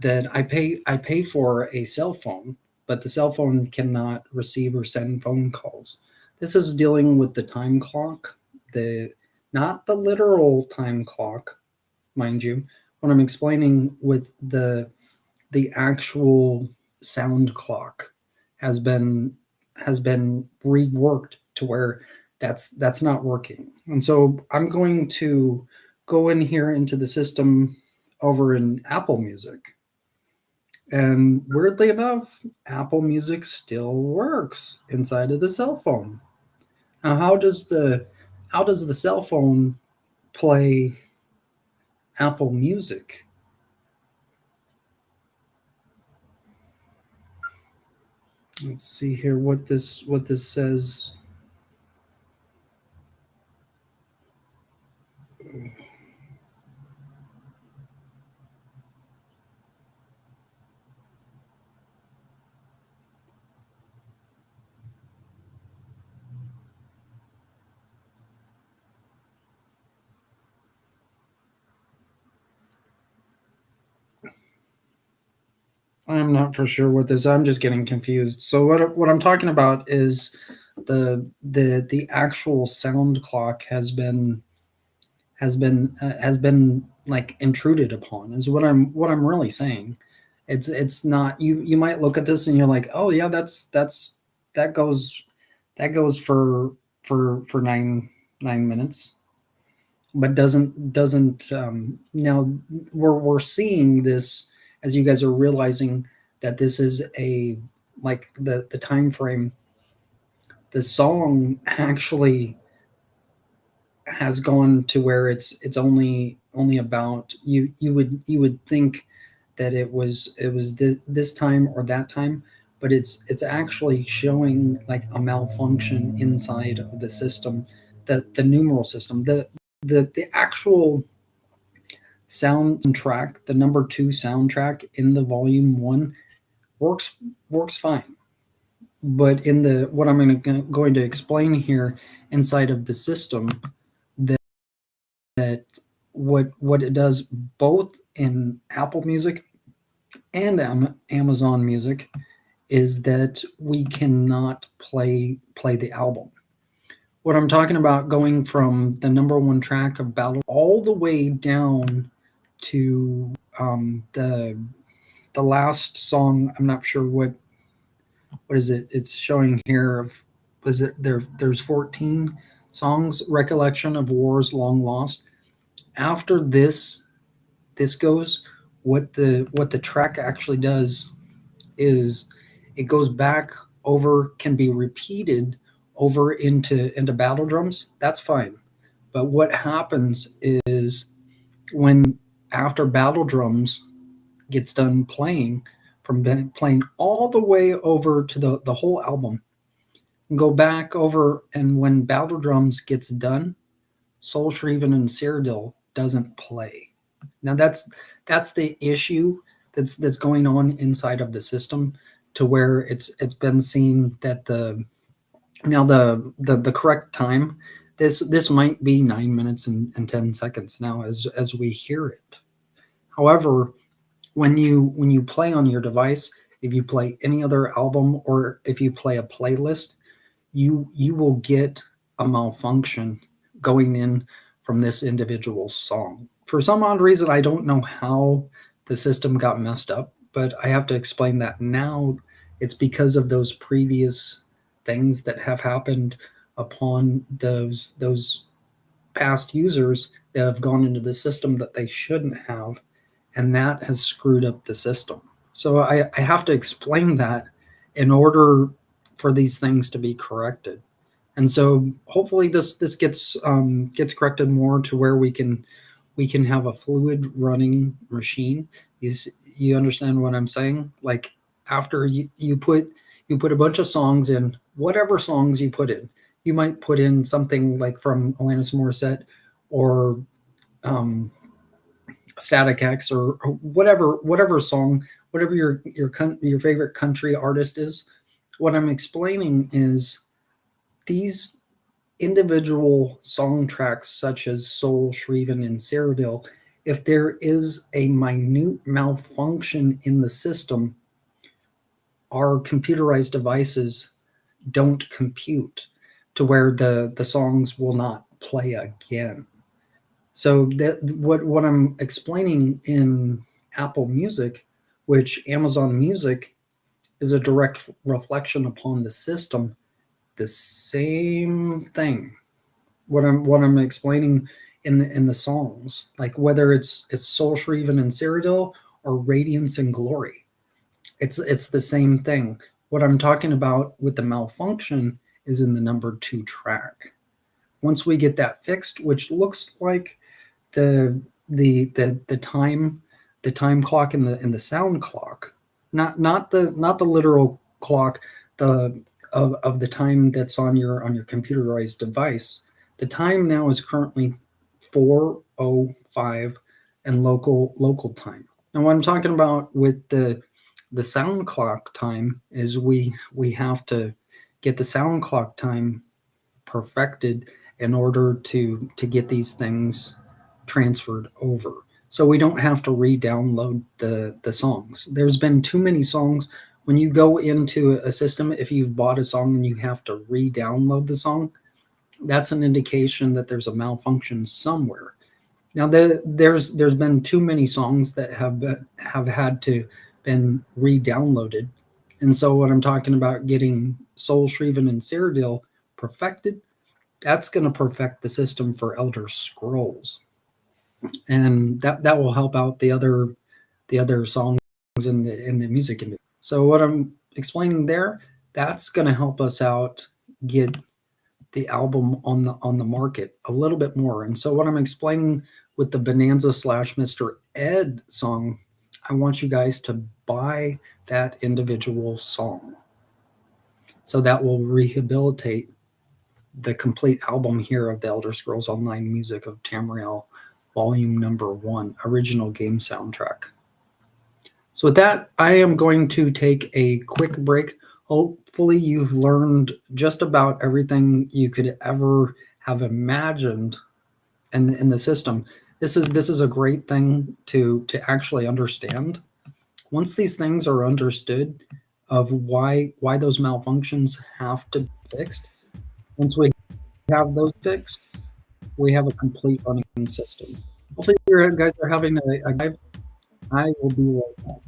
that I pay for a cell phone, but the cell phone cannot receive or send phone calls. This is dealing with the time clock, the not the literal time clock, mind you. What I'm explaining with the actual sound clock has been reworked to where that's not working. And so I'm going to go in here into the system over in Apple Music. And weirdly enough, Apple Music still works inside of the cell phone. Now, how does the cell phone play Apple Music? Let's see here what this says. I'm not for sure what this. I'm just getting confused. So what I'm talking about is the actual sound clock has been like intruded upon, is what I'm really saying. It's not, you might look at this and you're like, oh yeah, that goes that goes for 9 minutes, but doesn't now we're seeing this, as you guys are realizing that this is a, like the time frame. The song actually has gone to where it's only about, you would think that it was this time or that time, but it's actually showing like a malfunction inside of the system, the numeral system, the actual soundtrack, the number 2 soundtrack in the volume 1 works fine. But in the what I'm going to explain here inside of the system, that what it does both in Apple Music and Amazon Music is that we cannot play the album. What I'm talking about, going from the number one track of Battle all the way down to the last song. I'm not sure what is it. It's showing here of, was it there? There's 14 songs. Recollection of Wars Long Lost. After this goes, what the track actually does is it goes back over, can be repeated over into battle drums. That's fine. But what happens is, when after battle drums gets done playing, from playing all the way over to the whole album, go back over, and when battle drums gets done, Soul Shriven and Cyrodiil doesn't play. Now that's the issue that's going on inside of the system, to where it's been seen that the correct time, this might be 9 minutes and 10 seconds now as we hear it. However, when you play on your device, if you play any other album, or if you play a playlist, you will get a malfunction going in from this individual song. For some odd reason, I don't know how the system got messed up, but I have to explain that now. It's because of those previous things that have happened upon those past users that have gone into the system that they shouldn't have, and that has screwed up the system. So I have to explain that in order for these things to be corrected. And so hopefully this gets corrected more to where we can have a fluid running machine. You understand what I'm saying? Like, after you put a bunch of songs in, whatever songs you put in, you might put in something like from Alanis Morissette, or Static X, or whatever song, whatever your favorite country artist is. What I'm explaining is, these individual song tracks, such as Soul Shriven and Cyrodiil, if there is a minute malfunction in the system, our computerized devices don't compute to where the songs will not play again. So that what I'm explaining in Apple Music, which Amazon Music is a direct reflection upon the system, the same thing. What I'm explaining in the songs, like whether it's Soul Shriven and Cyrodiil, or Radiance and Glory, it's the same thing. What I'm talking about with the malfunction is in the number 2 track. Once we get that fixed, which looks like the time clock and the sound clock, not the literal clock, of the time that's on your computerized device. The time now is currently 4:05 and local time. Now, what I'm talking about with the sound clock time is we have to get the sound clock time perfected in order to get these things transferred over, so we don't have to re-download the songs. There's been too many songs. When you go into a system, if you've bought a song and you have to re-download the song, that's an indication that there's a malfunction somewhere. Now, there's been too many songs that have had to been re-downloaded, and so what I'm talking about, getting Soul Shriven and Cyrodiil perfected, that's going to perfect the system for Elder Scrolls, and that will help out the other songs in the music industry. So what I'm explaining there, that's going to help us out get the album on the market a little bit more. And so what I'm explaining with the Bonanza / Mr. Ed song, I want you guys to buy that individual song. So that will rehabilitate the complete album here of the Elder Scrolls Online Music of Tamriel, Volume Number 1, Original Game Soundtrack. So with that, I am going to take a quick break. Hopefully you've learned just about everything you could ever have imagined in the system. this is a great thing to actually understand. Once these things are understood of why those malfunctions have to be fixed, once we have those fixed, we have a complete running system. Hopefully, you guys are having a dive. I will be right back.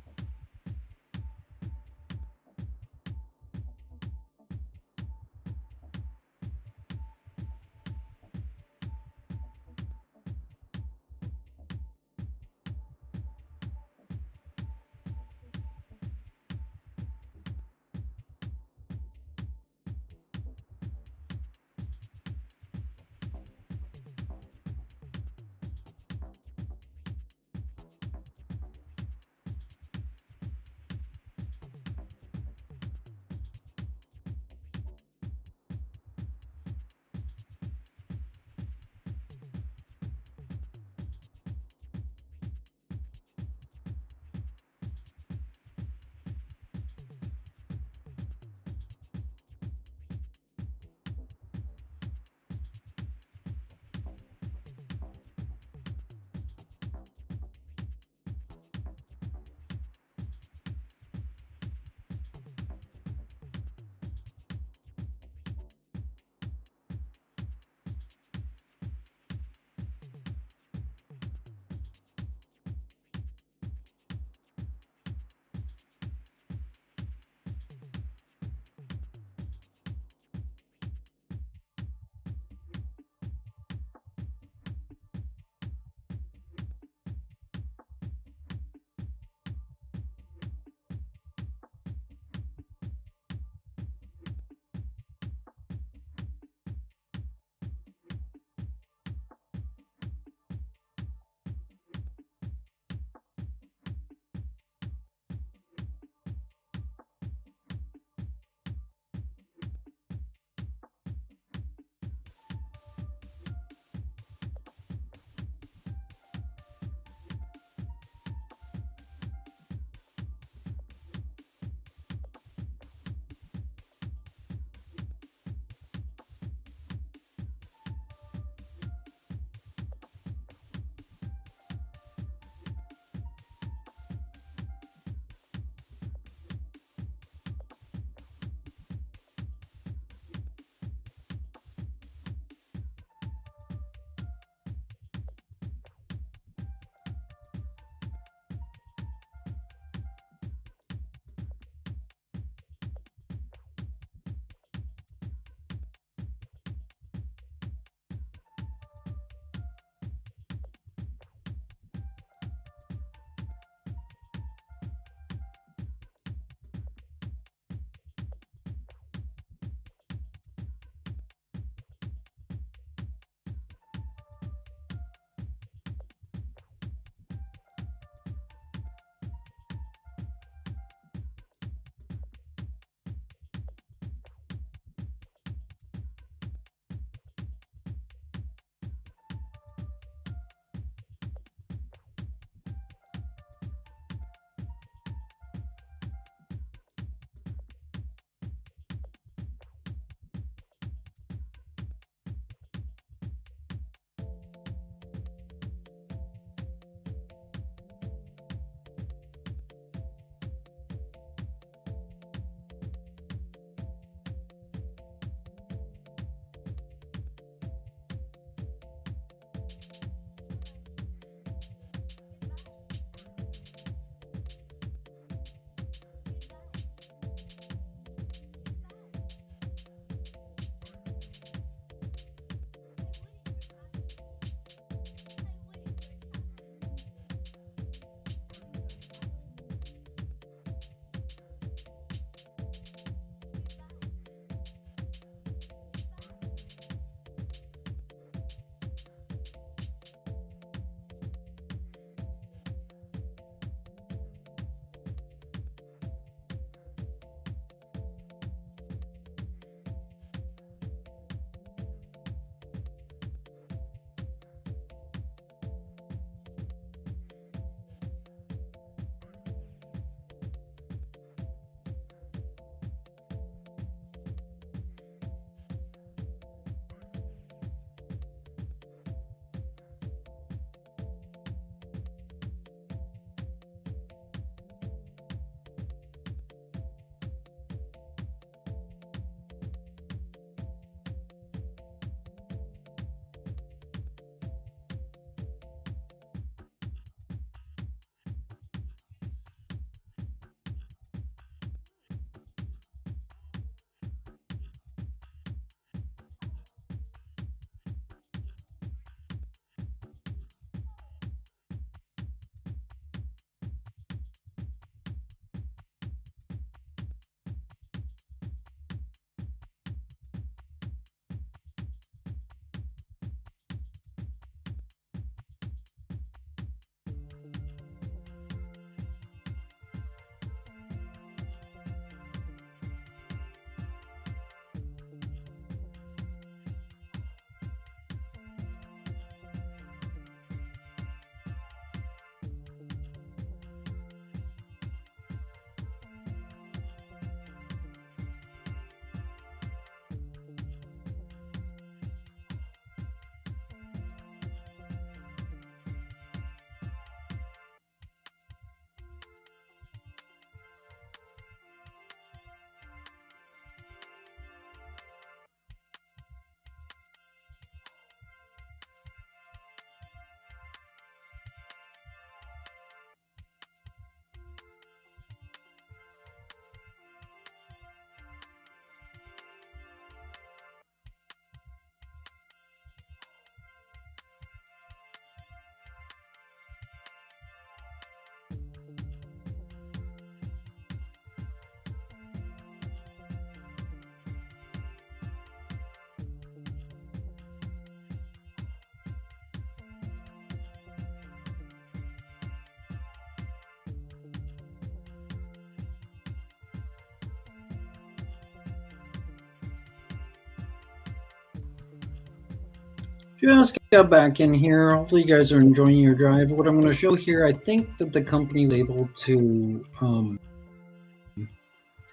Just got back in here. Hopefully you guys are enjoying your drive. What I'm going to show here, I think that the company was able to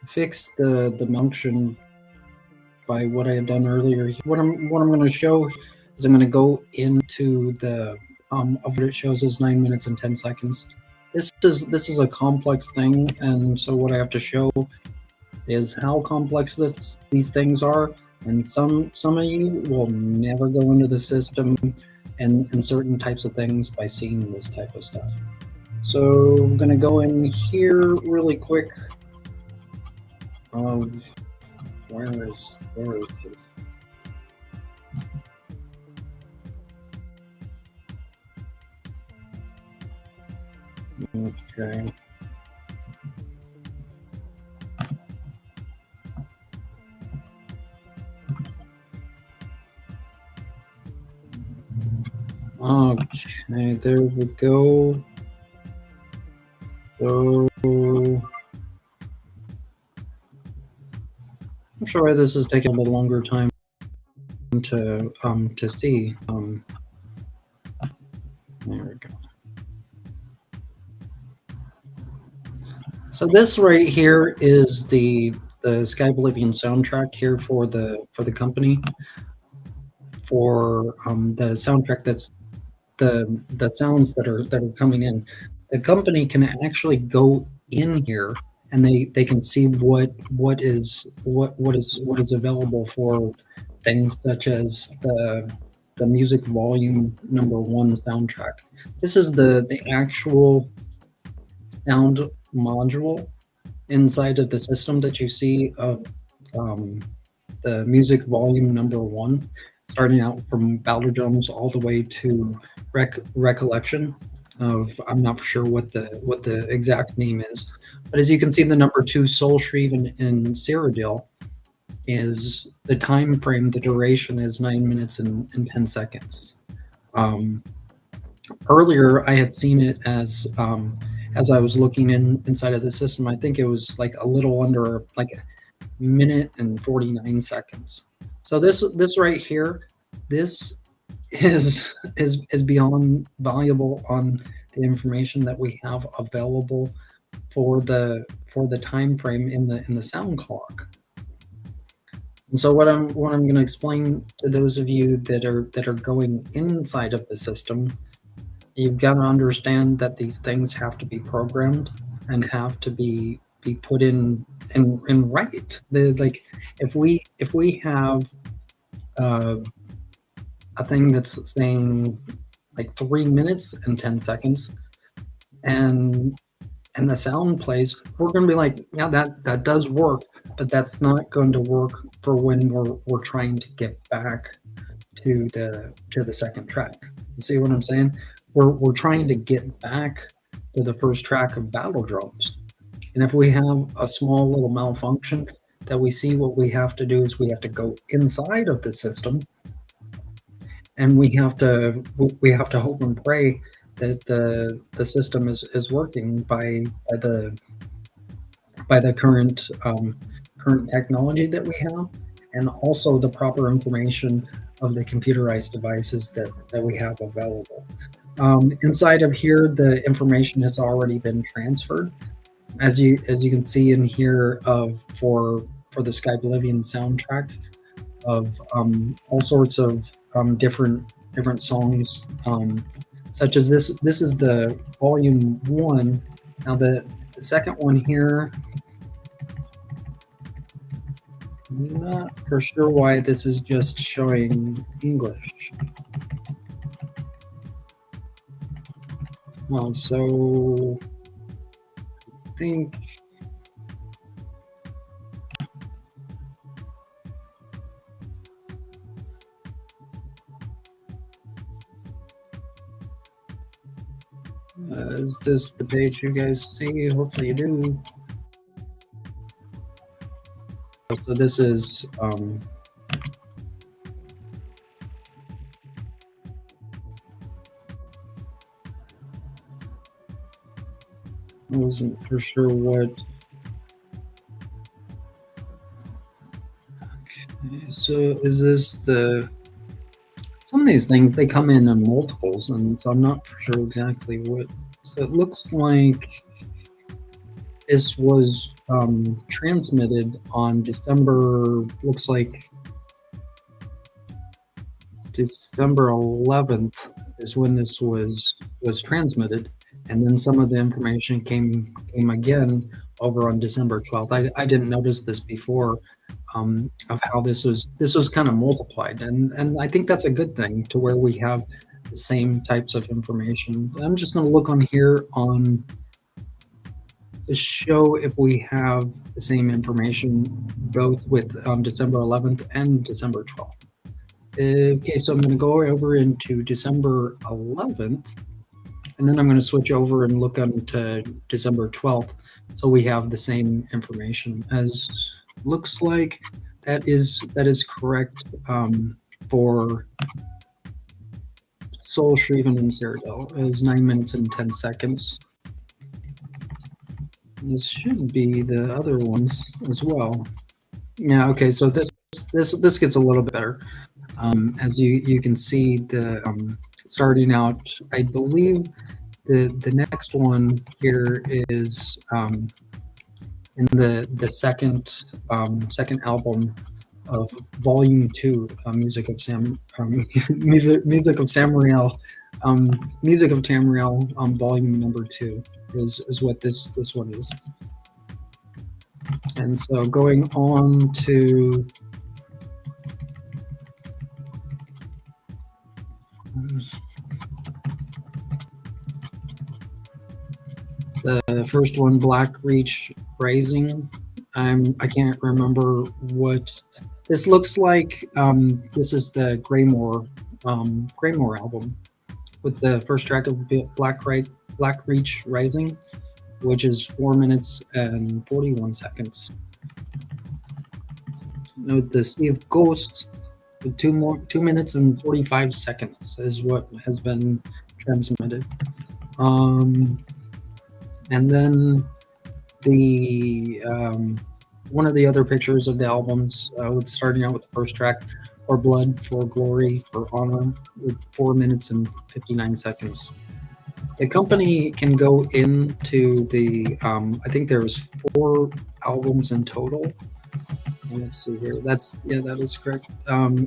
fix the malfunction by what I had done earlier. What I'm going to show is I'm going to go into the of what it shows as 9 minutes and 10 seconds. This is a complex thing, and so what I have to show is how complex these things are. And some of you will never go into the system and certain types of things by seeing this type of stuff. So I'm gonna go in here really quick. Of where is this? Okay. Okay, there we go. So I'm sorry this is taking a little longer time to see. There we go. So this right here is the Sky Oblivion soundtrack here for the company. For the soundtrack that's the sounds that are coming in. The company can actually go in here and they can see what is available for things such as the music volume #1 soundtrack. This is the actual sound module inside of the system that you see of the music volume #1, starting out from Battle Drums all the way to Recollection of, I'm not sure what the exact name is, but as you can see, the #2 Soul Shrieve and Cyrodiil is the time frame. The duration is 9 minutes and 10 seconds. Earlier, I had seen it as I was looking inside of the system. I think it was like a little under like a minute and 49 seconds. So this right here, this is beyond valuable on the information that we have available for the time frame in the sound clock. And so what I'm going to explain to those of you that are going inside of the system, you've got to understand that these things have to be programmed and have to be put in right. Like if we have a thing that's saying like 3 minutes and 10 seconds and the sound plays, we're going to be like, yeah, that does work, but that's not going to work for when we're trying to get back to the second track. You see what I'm saying? We're trying to get back to the first track of Battle Drums. And if we have a small little malfunction that we see, what we have to do is we have to go inside of the system, and we have to hope and pray that the system is working by the current technology that we have, and also the proper information of the computerized devices that we have available. Inside of here, the information has already been transferred, as you can see in here for the Sky Oblivion soundtrack of all sorts of different songs, such as this. This is the volume 1. Now the second one here, I'm not for sure why this is just showing English. Well, so I think is this the page you guys see? Hopefully you do. So this is I wasn't for sure what. Okay, so is this the some of these things, they come in multiples, and so I'm not sure exactly what. So it looks like this was transmitted on December, looks like December 11th is when this was transmitted, and then some of the information came again over on December 12th. I didn't notice this before, of how this was kind of multiplied, and I think that's a good thing, to where we have the same types of information. I'm just going to look on here on to show if we have the same information both with December 11th and December 12th. Okay, so I'm going to go over into December 11th, and then I'm going to switch over and look into December 12th, so we have the same information. As looks like that is correct for Soul Shriven and Cyrodiil. It is 9 minutes and 10 seconds. This should be the other ones as well. Yeah, okay, so this gets a little bit better. As you can see, the starting out, I believe the next one here is in the second album of Volume 2, Music of Music of Tamriel, Volume number 2 is what this one is. And so going on to the first one, Black Reach Rising. I can't remember what this looks like. This is the Greymore album, with the first track of Black Reach Rising, which is 4 minutes and 41 seconds. The Sea of Ghosts, 2 minutes and 45 seconds is what has been transmitted. And then the one of the other pictures of the albums, with starting out with the first track, For Blood, For Glory, For Honor, with 4 minutes and 59 seconds. The company can go into the, I think there's 4 albums in total. Let's see here. That is correct. And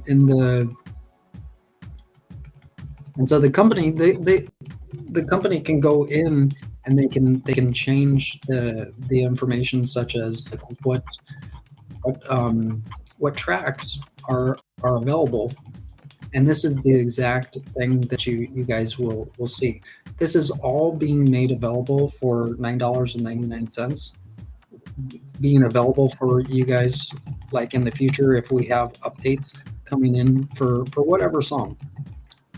so the company, the company can go in and they can change the information, such as what tracks are available. And this is the exact thing that you guys will see. This is all being made available for $9.99, being available for you guys, like in the future, if we have updates coming in for whatever song,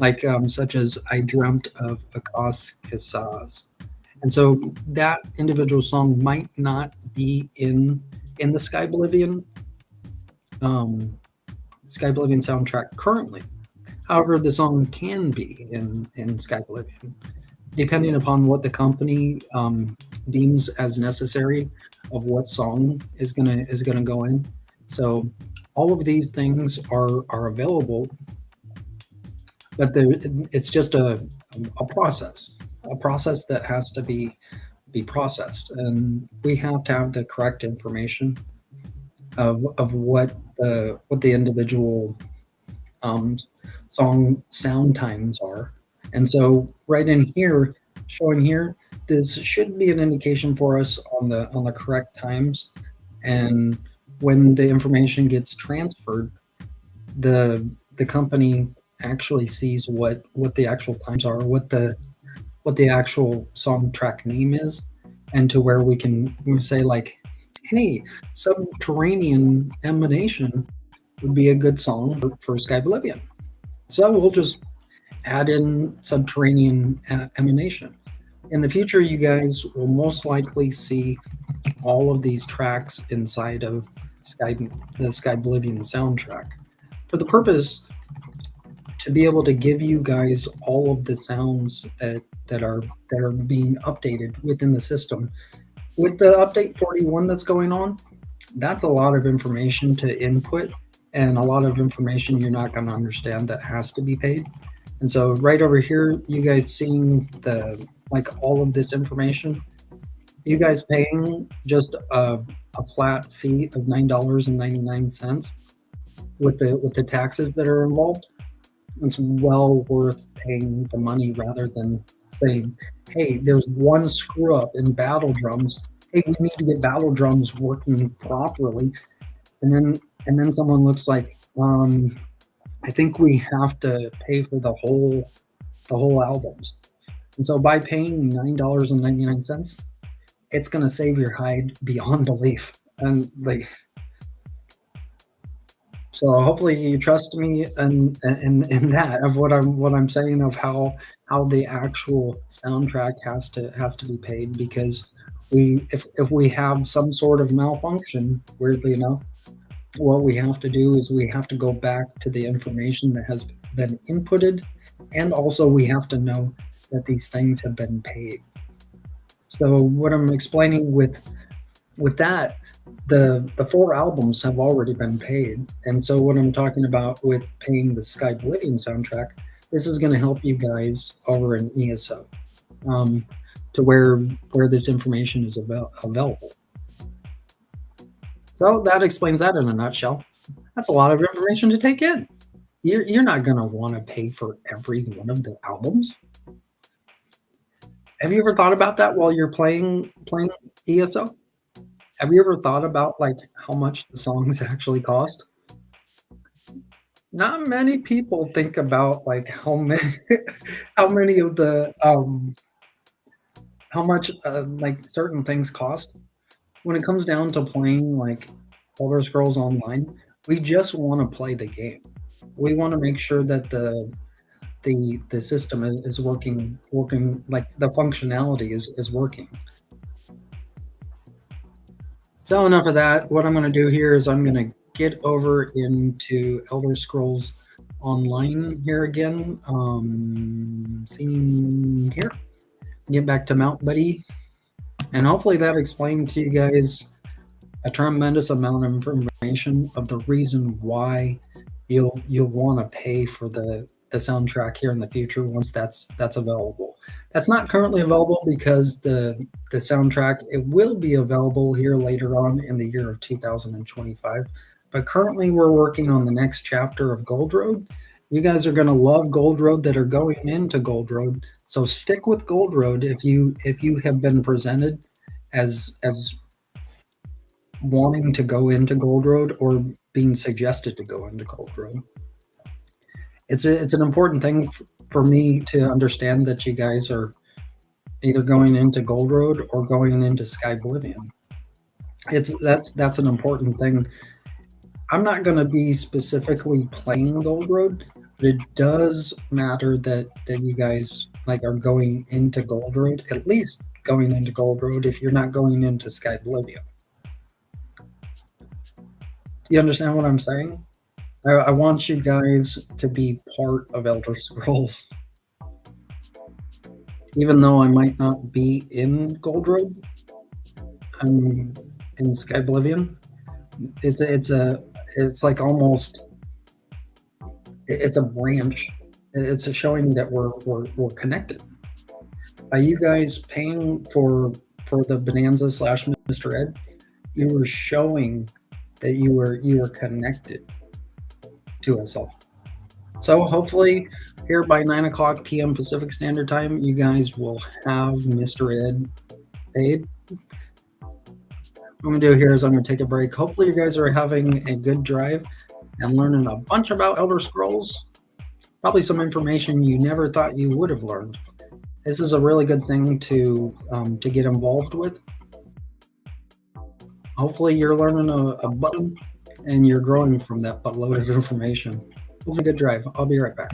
like such as I Dreamt of Akas Kisaz. And so that individual song might not be in the Sky Oblivion soundtrack currently. However, the song can be in Sky Oblivion, depending upon what the company deems as necessary of what song is gonna go in. So all of these things are available, but it's just a process that has to be processed, and we have to have the correct information of what the individual song sound times are. And so right in here, showing here, this should be an indication for us on the correct times. And when the information gets transferred, the company actually sees what the actual times are, what the actual song track name is, and to where we say, like, hey, Subterranean Emanation would be a good song for Sky Oblivion. So we'll just add in Subterranean Emanation. In the future, you guys will most likely see all of these tracks inside of the Sky Oblivion soundtrack, for the purpose to be able to give you guys all of the sounds that are being updated within the system. With the update 41 that's going on, that's a lot of information to input, and a lot of information you're not going to understand that has to be paid. And so right over here, you guys seeing the like all of this information, you guys paying just a flat fee of $9.99 with the taxes that are involved. It's well worth paying the money rather than saying, hey, there's one screw up in battle drums. Hey, we need to get battle drums working properly. And then someone looks like, I think we have to pay for the whole albums. And so by paying $9.99, it's gonna save your hide beyond belief. And like, so hopefully you trust me in that of what I'm saying of how the actual soundtrack has to be paid, because if we have some sort of malfunction, weirdly enough, what we have to do is we have to go back to the information that has been inputted, and also we have to know that these things have been paid. So what I'm explaining with that, the 4 albums have already been paid, and so what I'm talking about with paying the Sky Oblivion soundtrack, this is going to help you guys over in ESO, to where this information is available. So that explains that in a nutshell. That's a lot of information to take in. You're not going to want to pay for every one of the albums. Have you ever thought about that while you're playing ESO? Have you ever thought about like how much the songs actually cost? Not many people think about like how many of the how much like certain things cost. When it comes down to playing like Elder Scrolls Online, we just want to play the game. We want to make sure that the system is working like the functionality is working. So enough of that. What I'm going to do here is I'm going to get over into Elder Scrolls Online here again. Seeing here, get back to Mount Buddy, and hopefully that explained to you guys a tremendous amount of information of the reason why you'll want to pay for the soundtrack here in the future once that's available. That's not currently available because the soundtrack, it will be available here later on in the year of 2025. But currently we're working on the next chapter of Gold Road. You guys are going to love Gold Road that are going into Gold Road. So stick with Gold Road if you have been presented as wanting to go into Gold Road or being suggested to go into Gold Road. It's an important thing for me to understand that you guys are either going into Gold Road or going into Sky Oblivion. That's an important thing. I'm not going to be specifically playing Gold Road, but it does matter that you guys like are going into Gold Road, at least going into Gold Road if you're not going into Sky Oblivion. Do you understand what I'm saying? I want you guys to be part of Elder Scrolls. Even though I might not be in Gold Road, I'm in Sky Oblivion. It's like almost, it's a branch. It's a showing that we're connected. By you guys paying for the Bonanza / Mr. Ed, you were showing that you were connected to us all. So hopefully here by 9:00 p.m. Pacific Standard Time, you guys will have Mr. Ed paid. What I'm going to do here is I'm going to take a break. Hopefully you guys are having a good drive and learning a bunch about Elder Scrolls. Probably some information you never thought you would have learned. This is a really good thing to get involved with. Hopefully you're learning a button and you're growing from that buttload of information. Have a good drive. I'll be right back.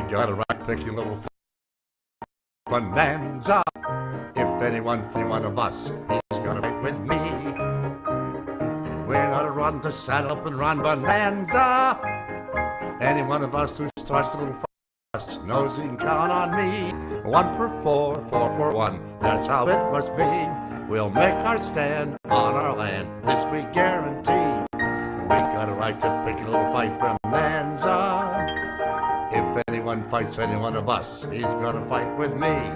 got a right picky little bonanza. If any one of us is gonna fight with me, we're gonna run to saddle up and run bonanza. Any one of us who starts a little fuss knows he can count on me. 1 for 4, 4 for 1, that's how it must be. We'll make our stand on our land, this we guarantee. We got a right to pick a little fight bonanza. If anyone fights any one of us, he's gonna fight with me.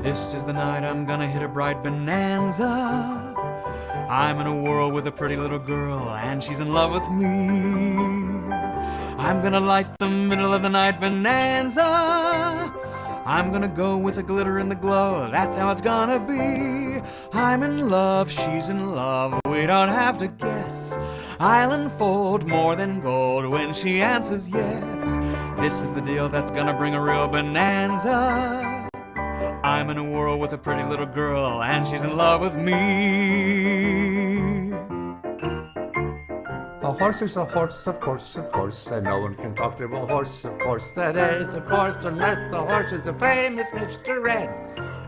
This is the night I'm gonna hit a bright bonanza. I'm in a whirl with a pretty little girl, and she's in love with me. I'm gonna light the middle of the night bonanza. I'm gonna go with the glitter and the glow, that's how it's gonna be. I'm in love, she's in love, we don't have to guess. I'll unfold more than gold when she answers yes. This is the deal that's gonna bring a real bonanza. I'm in a whirl with a pretty little girl, and she's in love with me. A horse is a horse, of course, and no one can talk to a horse, of course. That is, of course, unless the horse is the famous Mr. Ed.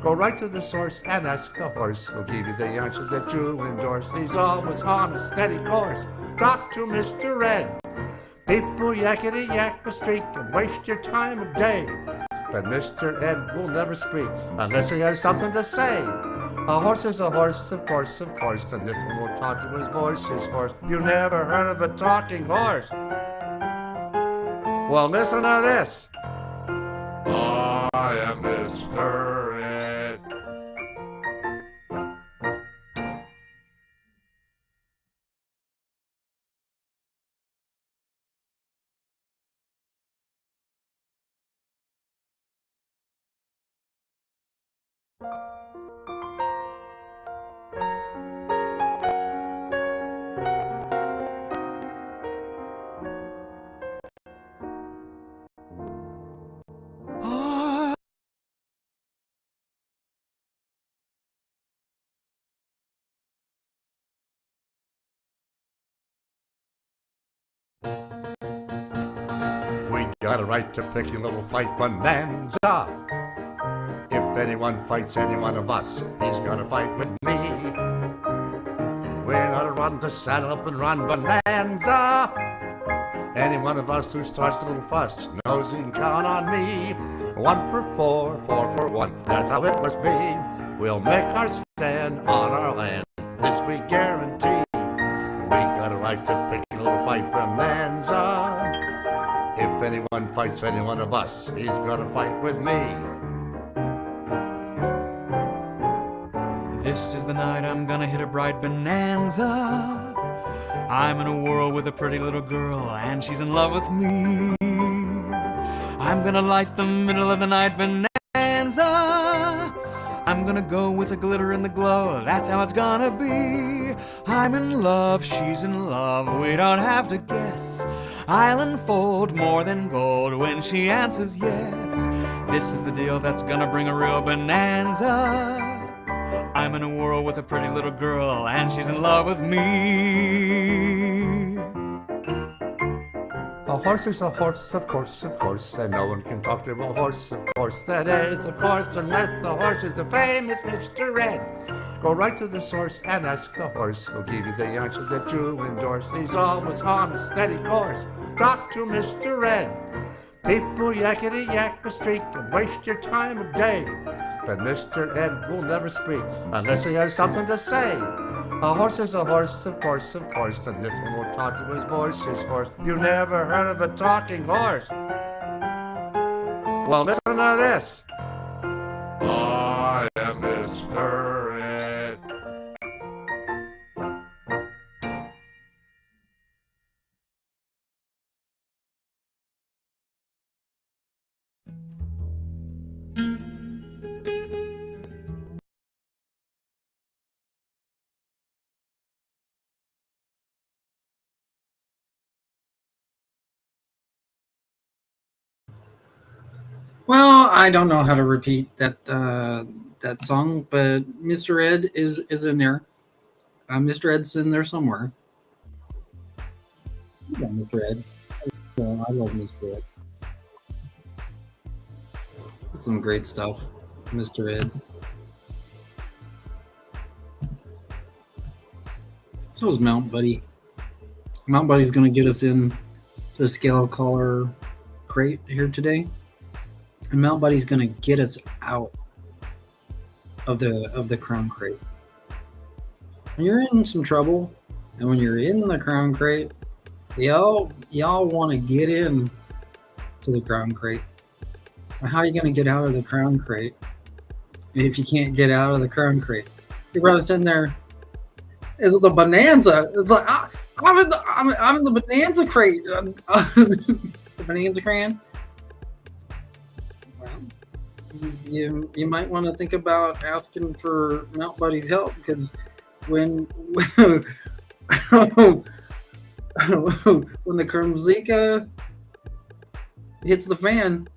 Go right to the source and ask the horse. He'll give you the answer that you endorse. He's always on a steady course. Talk to Mr. Ed. People yakety yak a streak and waste your time a day. But Mr. Ed will never speak unless he has something to say. A horse is a horse, of course, and this one will talk to his voice, his horse. You never heard of a talking horse? Well, listen to this. I am Mr. Ed. We got a right to pick a little fight bonanza. If anyone fights any one of us, he's gonna fight with me. We're gonna run to saddle up and run bonanza. Any one of us who starts a little fuss knows he can count on me. 1 for 4, 4 for 1, that's how it must be. We'll make our stand on our land, this we guarantee. We got a right to pick a little fight bonanza. If anyone fights any one of us, he's gonna fight with me. This is the night I'm gonna hit a bright bonanza. I'm in a whirl with a pretty little girl, and she's in love with me. I'm gonna light the middle of the night bonanza. I'm gonna go with the glitter and the glow, that's how it's gonna be. I'm in love, she's in love, we don't have to guess. I'll unfold more than gold when she answers yes. This is the deal that's gonna bring a real bonanza. I'm in a whirl with a pretty little girl, and she's in love with me. A horse is a horse, of course, and no one can talk to a horse, of course. That is, of course, unless the horse is the famous Mr. Ed. Go right to the source and ask the horse. He'll give you the answer that you endorse. He's always on a steady course. Talk to Mr. Ed. People yakety yak a streak and waste your time a day. But Mr. Ed will never speak unless he has something to say. A horse is a horse, of course, and this one will talk to his voice, his horse. You never heard of a talking horse? Well, listen to this. I am Mr. Ed. Well, I don't know how to repeat that song, but Mr. Ed is in there. Mr. Ed's in there somewhere. Yeah, Mr. Ed. Well, I love Mr. Ed. Some great stuff, Mr. Ed. So is Mount Buddy. Mount Buddy's going to get us in to the scale collar crate here today, and Mount Buddy's going to get us out of the crown crate. When you're in some trouble, and when you're in the crown crate, y'all want to get in to the crown crate. Well, how are you going to get out of the crown crate if you can't get out of the crown crate? You're probably sitting there. Is the bonanza? It's like I'm in the bonanza crate. The bonanza crane. Well, you might want to think about asking for Mount Buddy's help, because when when the Krumzika hits the fan,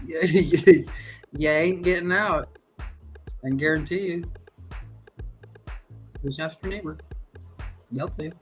you ain't getting out. I can guarantee you. Just ask your neighbor. They'll tell you.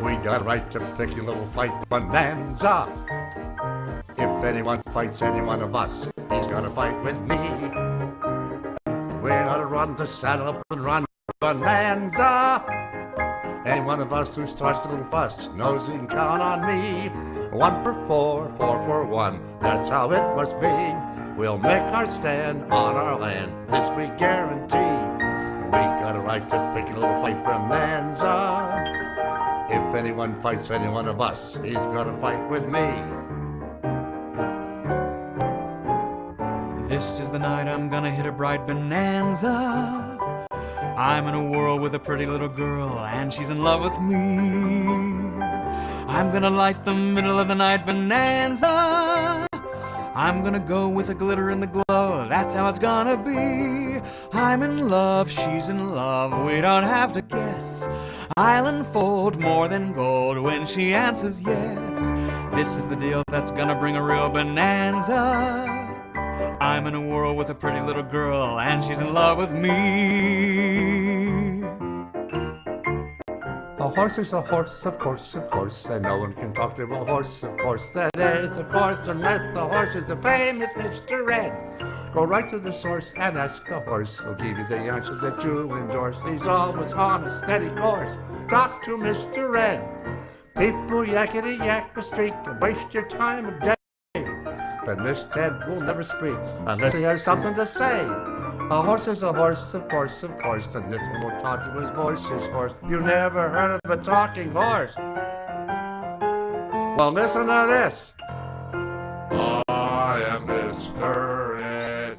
We got a right to pick a little fight bonanza. If anyone fights any one of us, he's gonna fight with me. We're gonna run to saddle up and run bonanza. Any one of us who starts a little fuss knows he can count on me. 1 for 4, 4 for 1. That's how it must be. We'll make our stand on our land, this we guarantee. We got a right to pick a little fight bonanza. If anyone fights any one of us, he's gonna fight with me. This is the night I'm gonna hit a bright bonanza. I'm in a whirl with a pretty little girl, and she's in love with me. I'm gonna light the middle of the night bonanza. I'm gonna go with a glitter in the glow, that's how it's gonna be. I'm in love, she's in love, we don't have to guess. I'll unfold more than gold when she answers yes. This is the deal that's gonna bring a real bonanza. I'm in a whirl with a pretty little girl, and she's in love with me. A horse is a horse, of course, and no one can talk to a horse, of course. That is, of course, unless the horse is the famous Mr. Red. Go right to the source and ask the horse. He'll give you the answer that you endorse. He's always on a steady course. Talk to Mr. Red. People yakety yak a streak and waste your time a day. But Mr. Ted will never speak unless he has something to say. A horse is a horse, of course, and this one will talk to his voice, his horse. You never heard of a talking horse? Well, listen to this. I am Mr. Ed.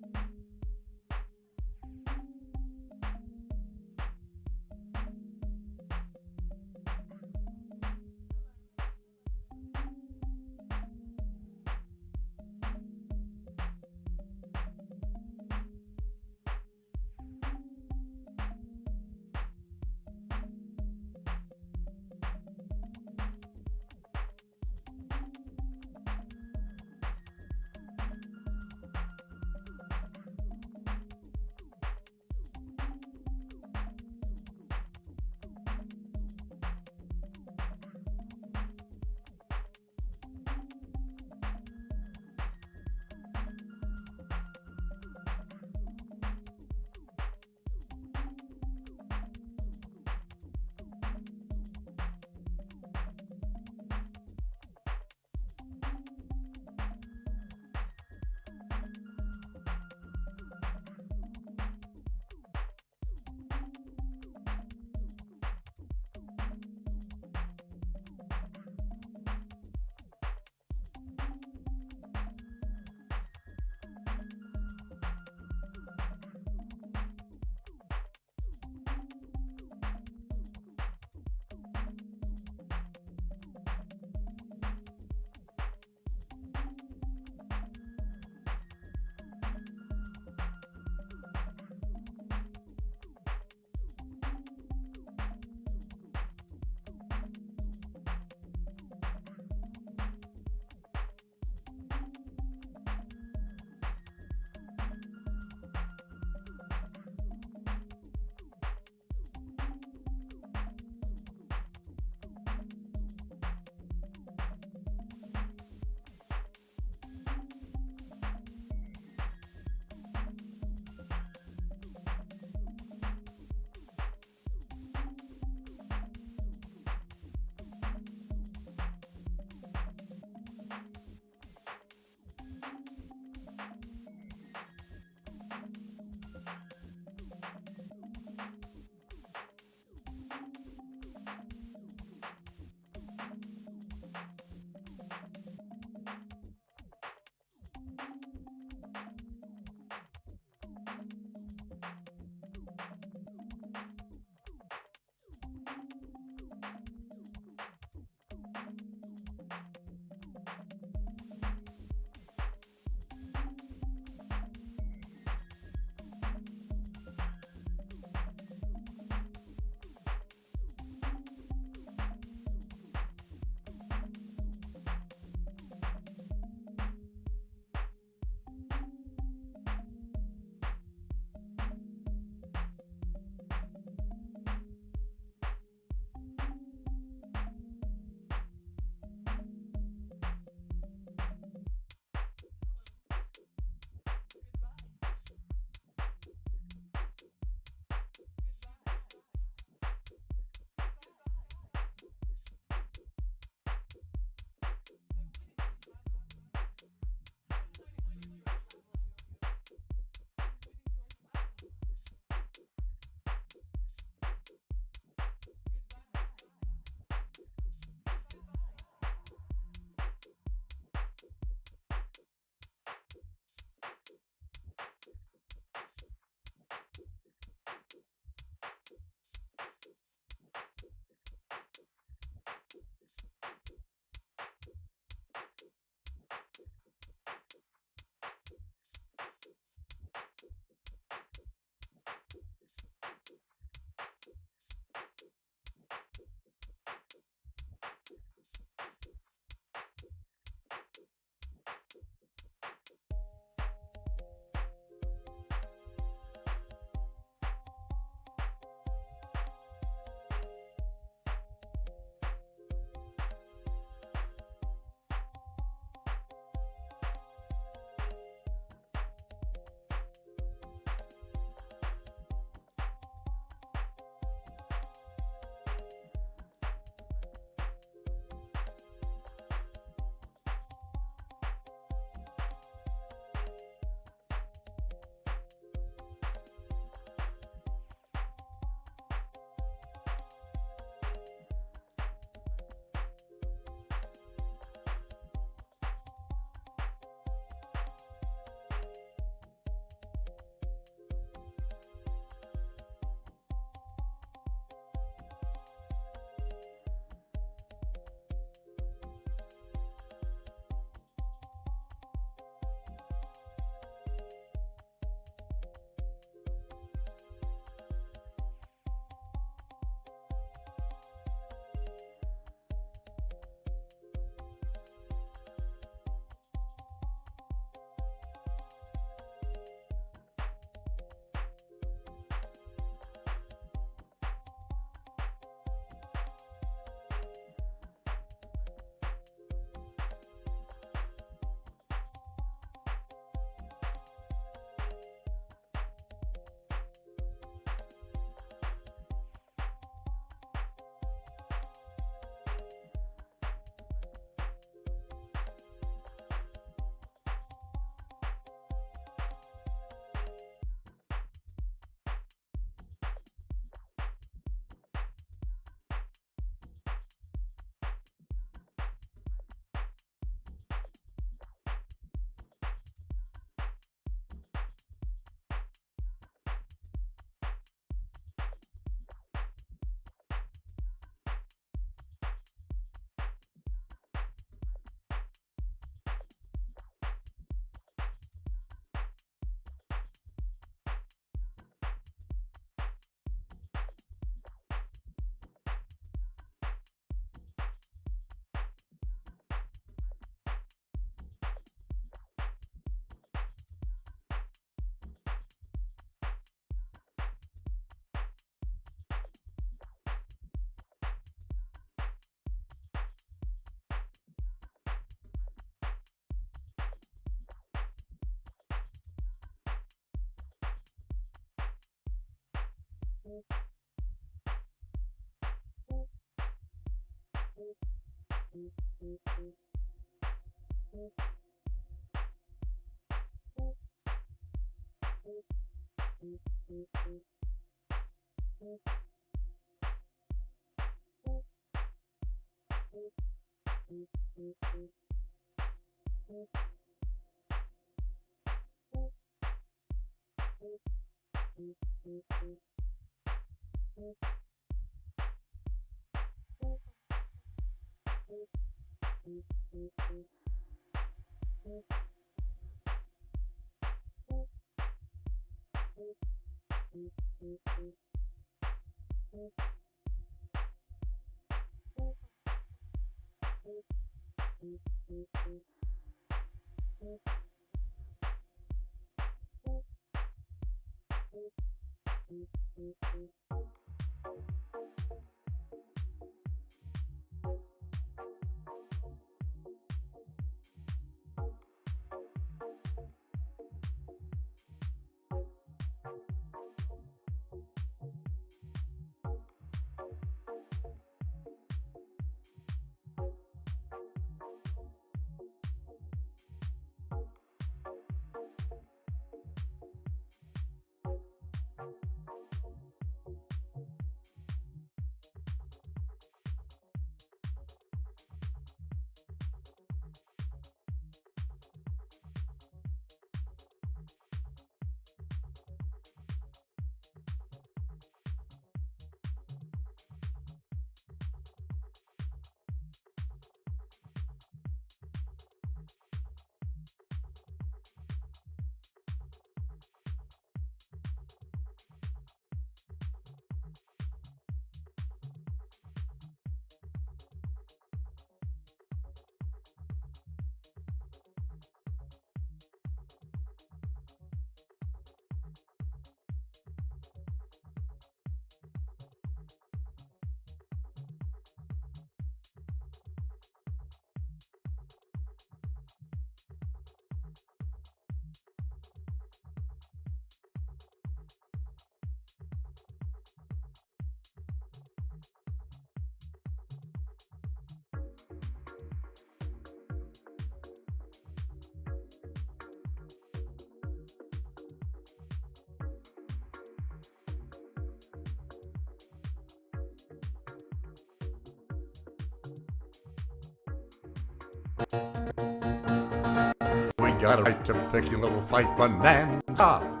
We got a right to pick a little fight bonanza.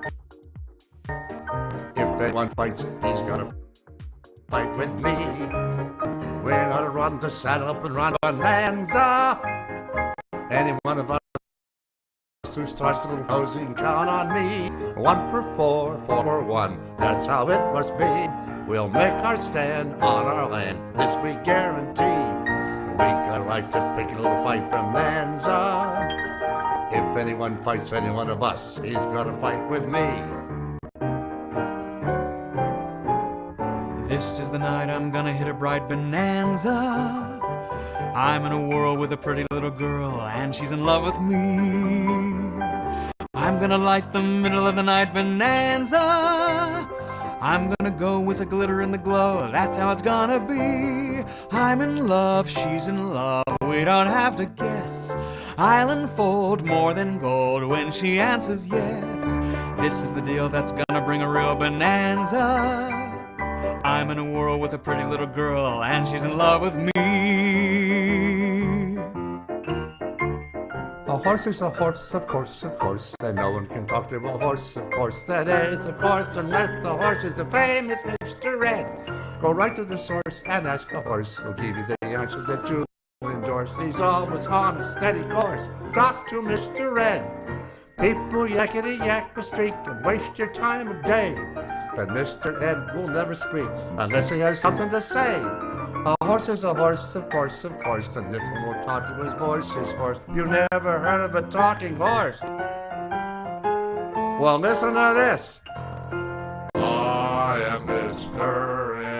If anyone fights, he's gonna fight with me. We're gonna run the saddle up and run bonanza. Any one of us who starts a little cozy can count on me. 1 for 4, 4 for 1. That's how it must be. We'll make our stand on our land. This we guarantee. We got a right to pick a little fight bonanza. If anyone fights any one of us, he's gonna fight with me. This is the night I'm gonna hit a bright bonanza. I'm in a whirl with a pretty little girl, and she's in love with me. I'm gonna light the middle of the night bonanza. I'm gonna go with the glitter and the glow, that's how it's gonna be. I'm in love, she's in love, we don't have to guess. I'll unfold more than gold when she answers yes. This is the deal that's gonna bring a real bonanza. I'm in a whirl with a pretty little girl, and she's in love with me. A horse is a horse, of course, and no one can talk to a horse, of course. That is, of course, unless the horse is the famous Mr. Red. Go right to the source and ask the horse. He'll give you the answer that you endorse. He's always on a steady course. Talk to Mr. Red. People yakety-yak a streak and waste your time a day. But Mr. Ed will never speak unless he has something to say. A horse is a horse, of course, and this one will talk to his voice, his horse. You never heard of a talking horse? Well, listen to this. I am Mr. Ed.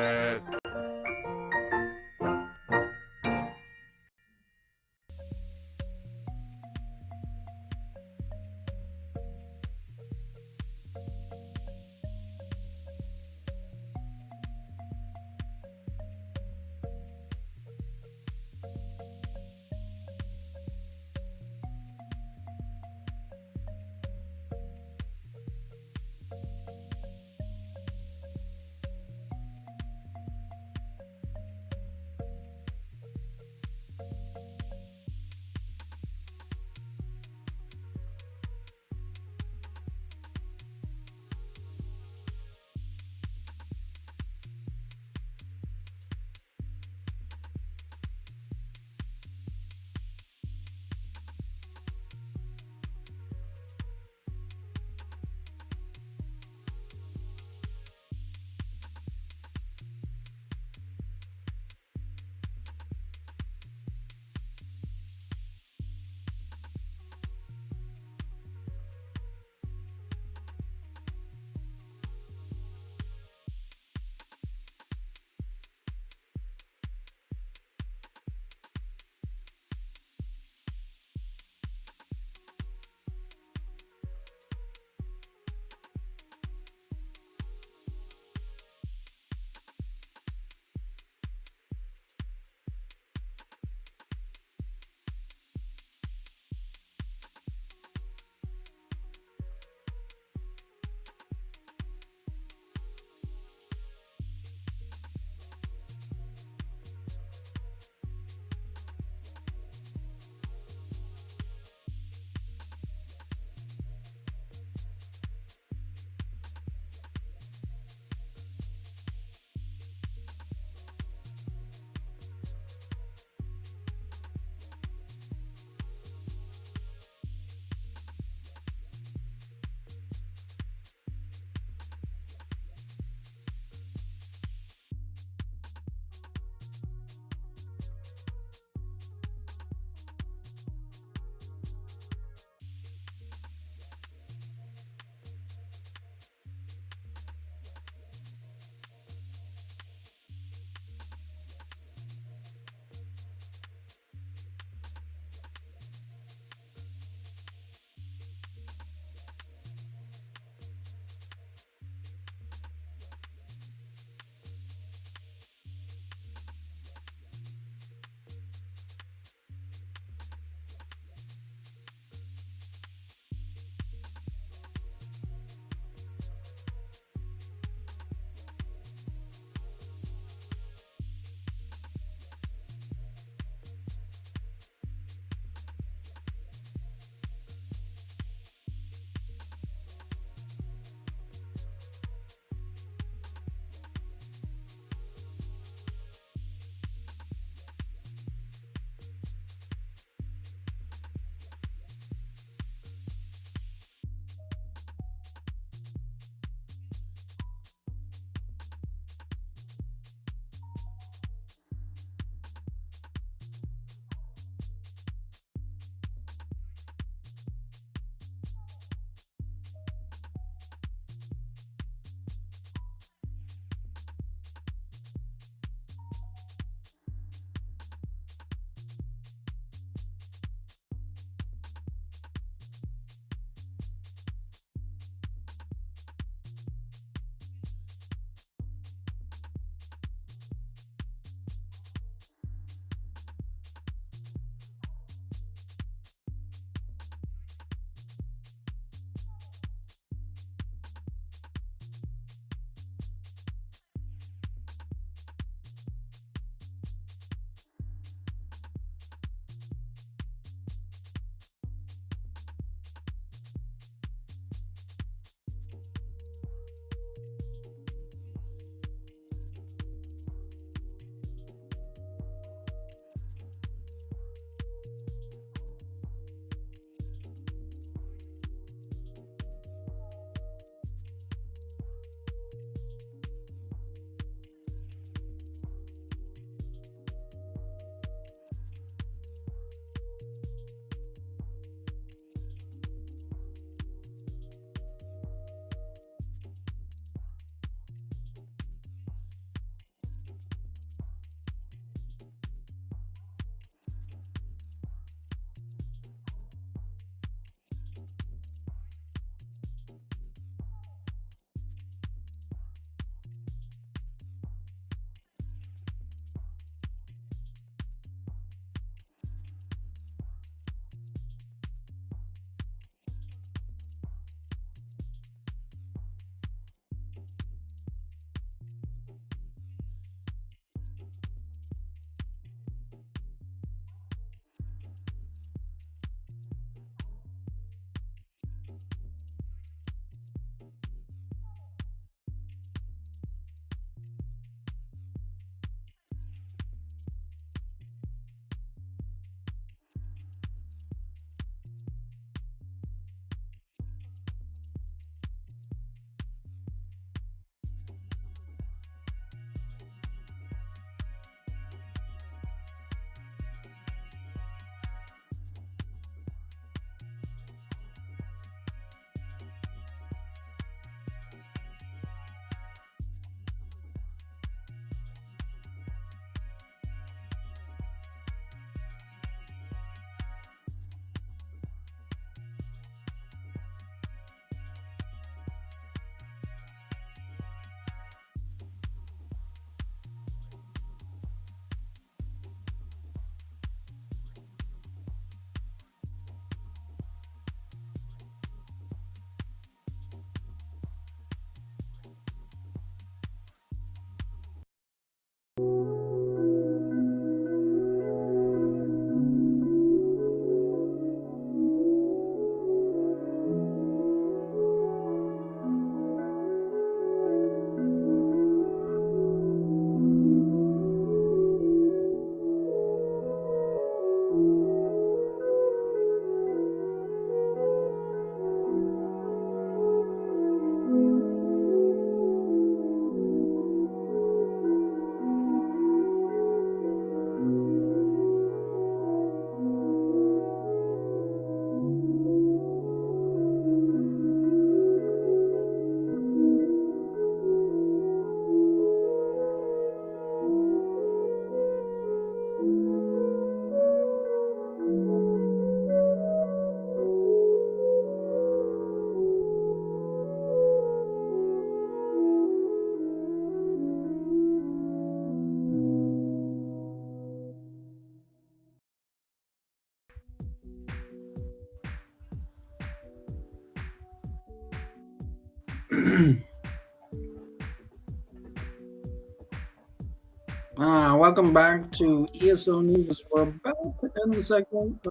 Welcome back to ESO News. We're about to end the segment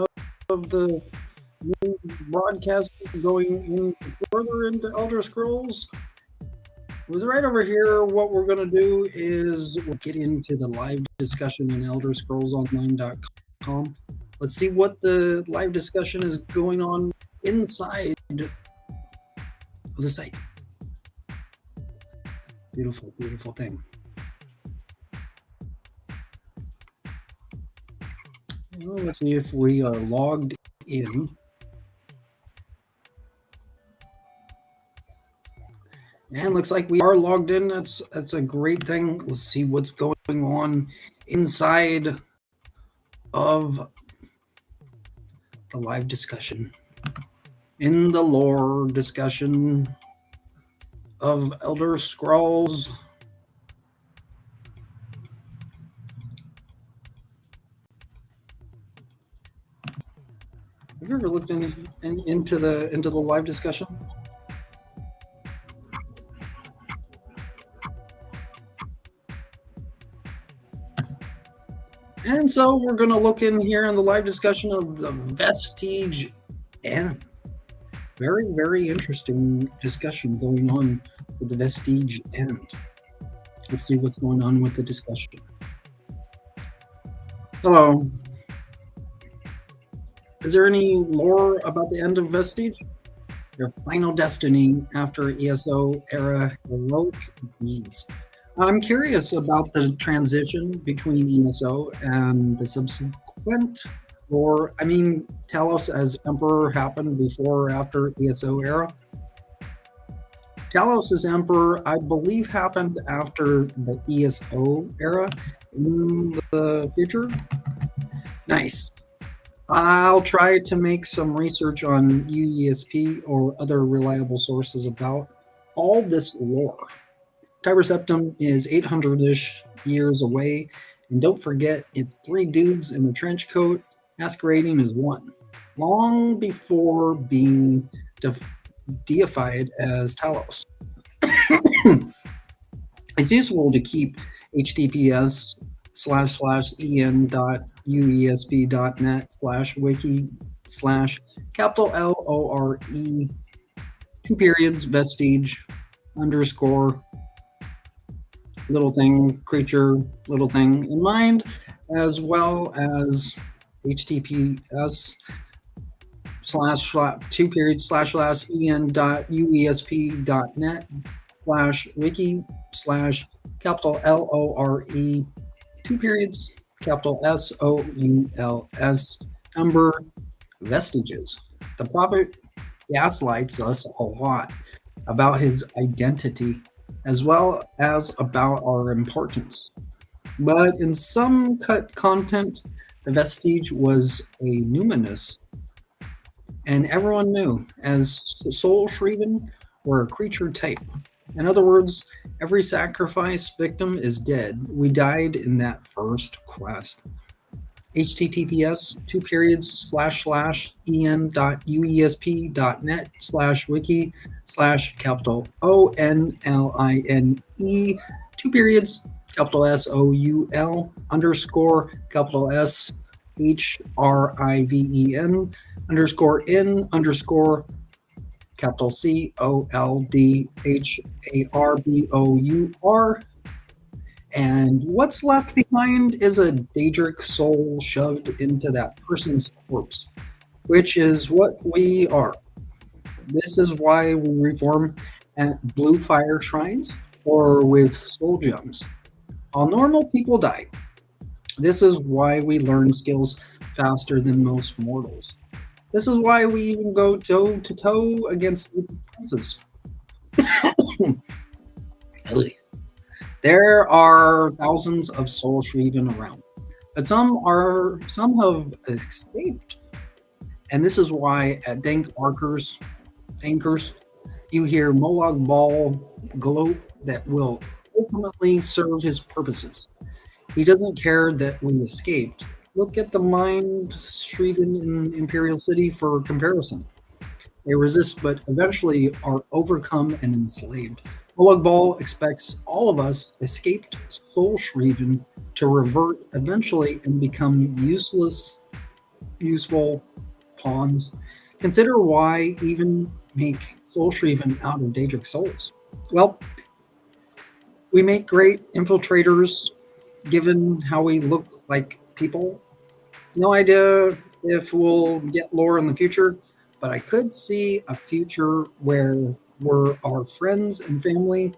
of the new broadcast going further into Elder Scrolls. With right over here, what we're going to do is we'll get into the live discussion in ElderScrollsOnline.com. Let's see what the live discussion is going on inside of the site. Beautiful, beautiful thing. Well, let's see if we are logged in. And looks like we are logged in. That's a great thing. Let's see what's going on inside of the live discussion. In the lore discussion of Elder Scrolls. Have you ever looked into the live discussion? And so we're going to look in here in the live discussion of the Vestige End. Very, very interesting discussion going on with the Vestige End. Let's see what's going on with the discussion. Hello. Is there any lore about the end of Vestige? Their final destiny after ESO era heroic deeds. I'm curious about the transition between ESO and the subsequent lore. I mean, Talos as Emperor happened before or after ESO era. Talos as Emperor, I believe, happened after the ESO era in the future. Nice. I'll try to make some research on UESP or other reliable sources about all this lore. Tiber Septim is 800-ish years away, and don't forget, it's 3 dudes in a trench coat masquerading as one, long before being deified as Talos. It's useful to keep https://en.uesp.net/wiki/LORE 2 periods vestige _ little thing creature little thing in mind, as well as https //2 periods //en.uesp.net/wiki/LORE 2 periods SOULS number vestiges. The prophet gaslights us a lot about his identity as well as about our importance. But in some cut content, the vestige was a numinous, and everyone knew, as Soul Shriven were a creature type. In other words, every sacrifice victim is dead. We died in that first quest. https // en.uesp.net/wiki/ONLINE 2 periods SOUL _SHRIVEN _in _ and what's left behind is a Daedric soul shoved into that person's corpse, which is what we are. This is why we reform at blue fire shrines or with soul gems. While normal people die. This is why we learn skills faster than most mortals. This is why we even go toe to toe against princes. There are thousands of Soul Shriven around, but some have escaped. And this is why at Dank Anchors, you hear Molag Bal gloat that will ultimately serve his purposes. He doesn't care that we escaped. Look at the mind Shriven in Imperial City for comparison. They resist, but eventually are overcome and enslaved. Molag Bal expects all of us escaped soul shriven to revert eventually and become useful pawns. Consider why even make soul shriven out of Daedric souls. Well, we make great infiltrators given how we look like people. No idea if we'll get lore in the future, but I could see a future where our friends and family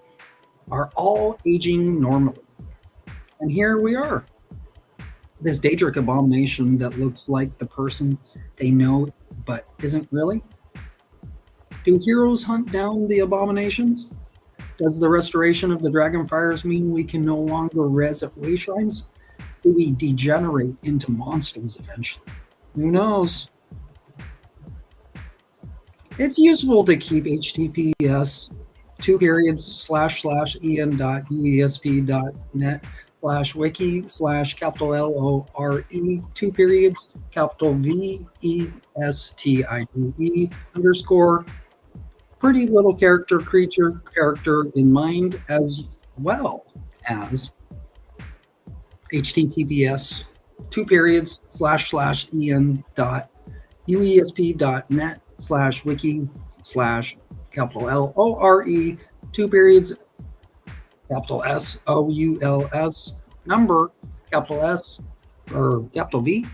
are all aging normally. And here we are. This Daedric abomination that looks like the person they know but isn't really. Do heroes hunt down the abominations? Does the restoration of the Dragonfires mean we can no longer res at way shrines? Do we degenerate into monsters eventually? Who knows? It's useful to keep HTTPS /en.uesp.net/wiki/VESTIGE pretty little character in mind, as well as https en.uesp.net/wiki/LORE number S or V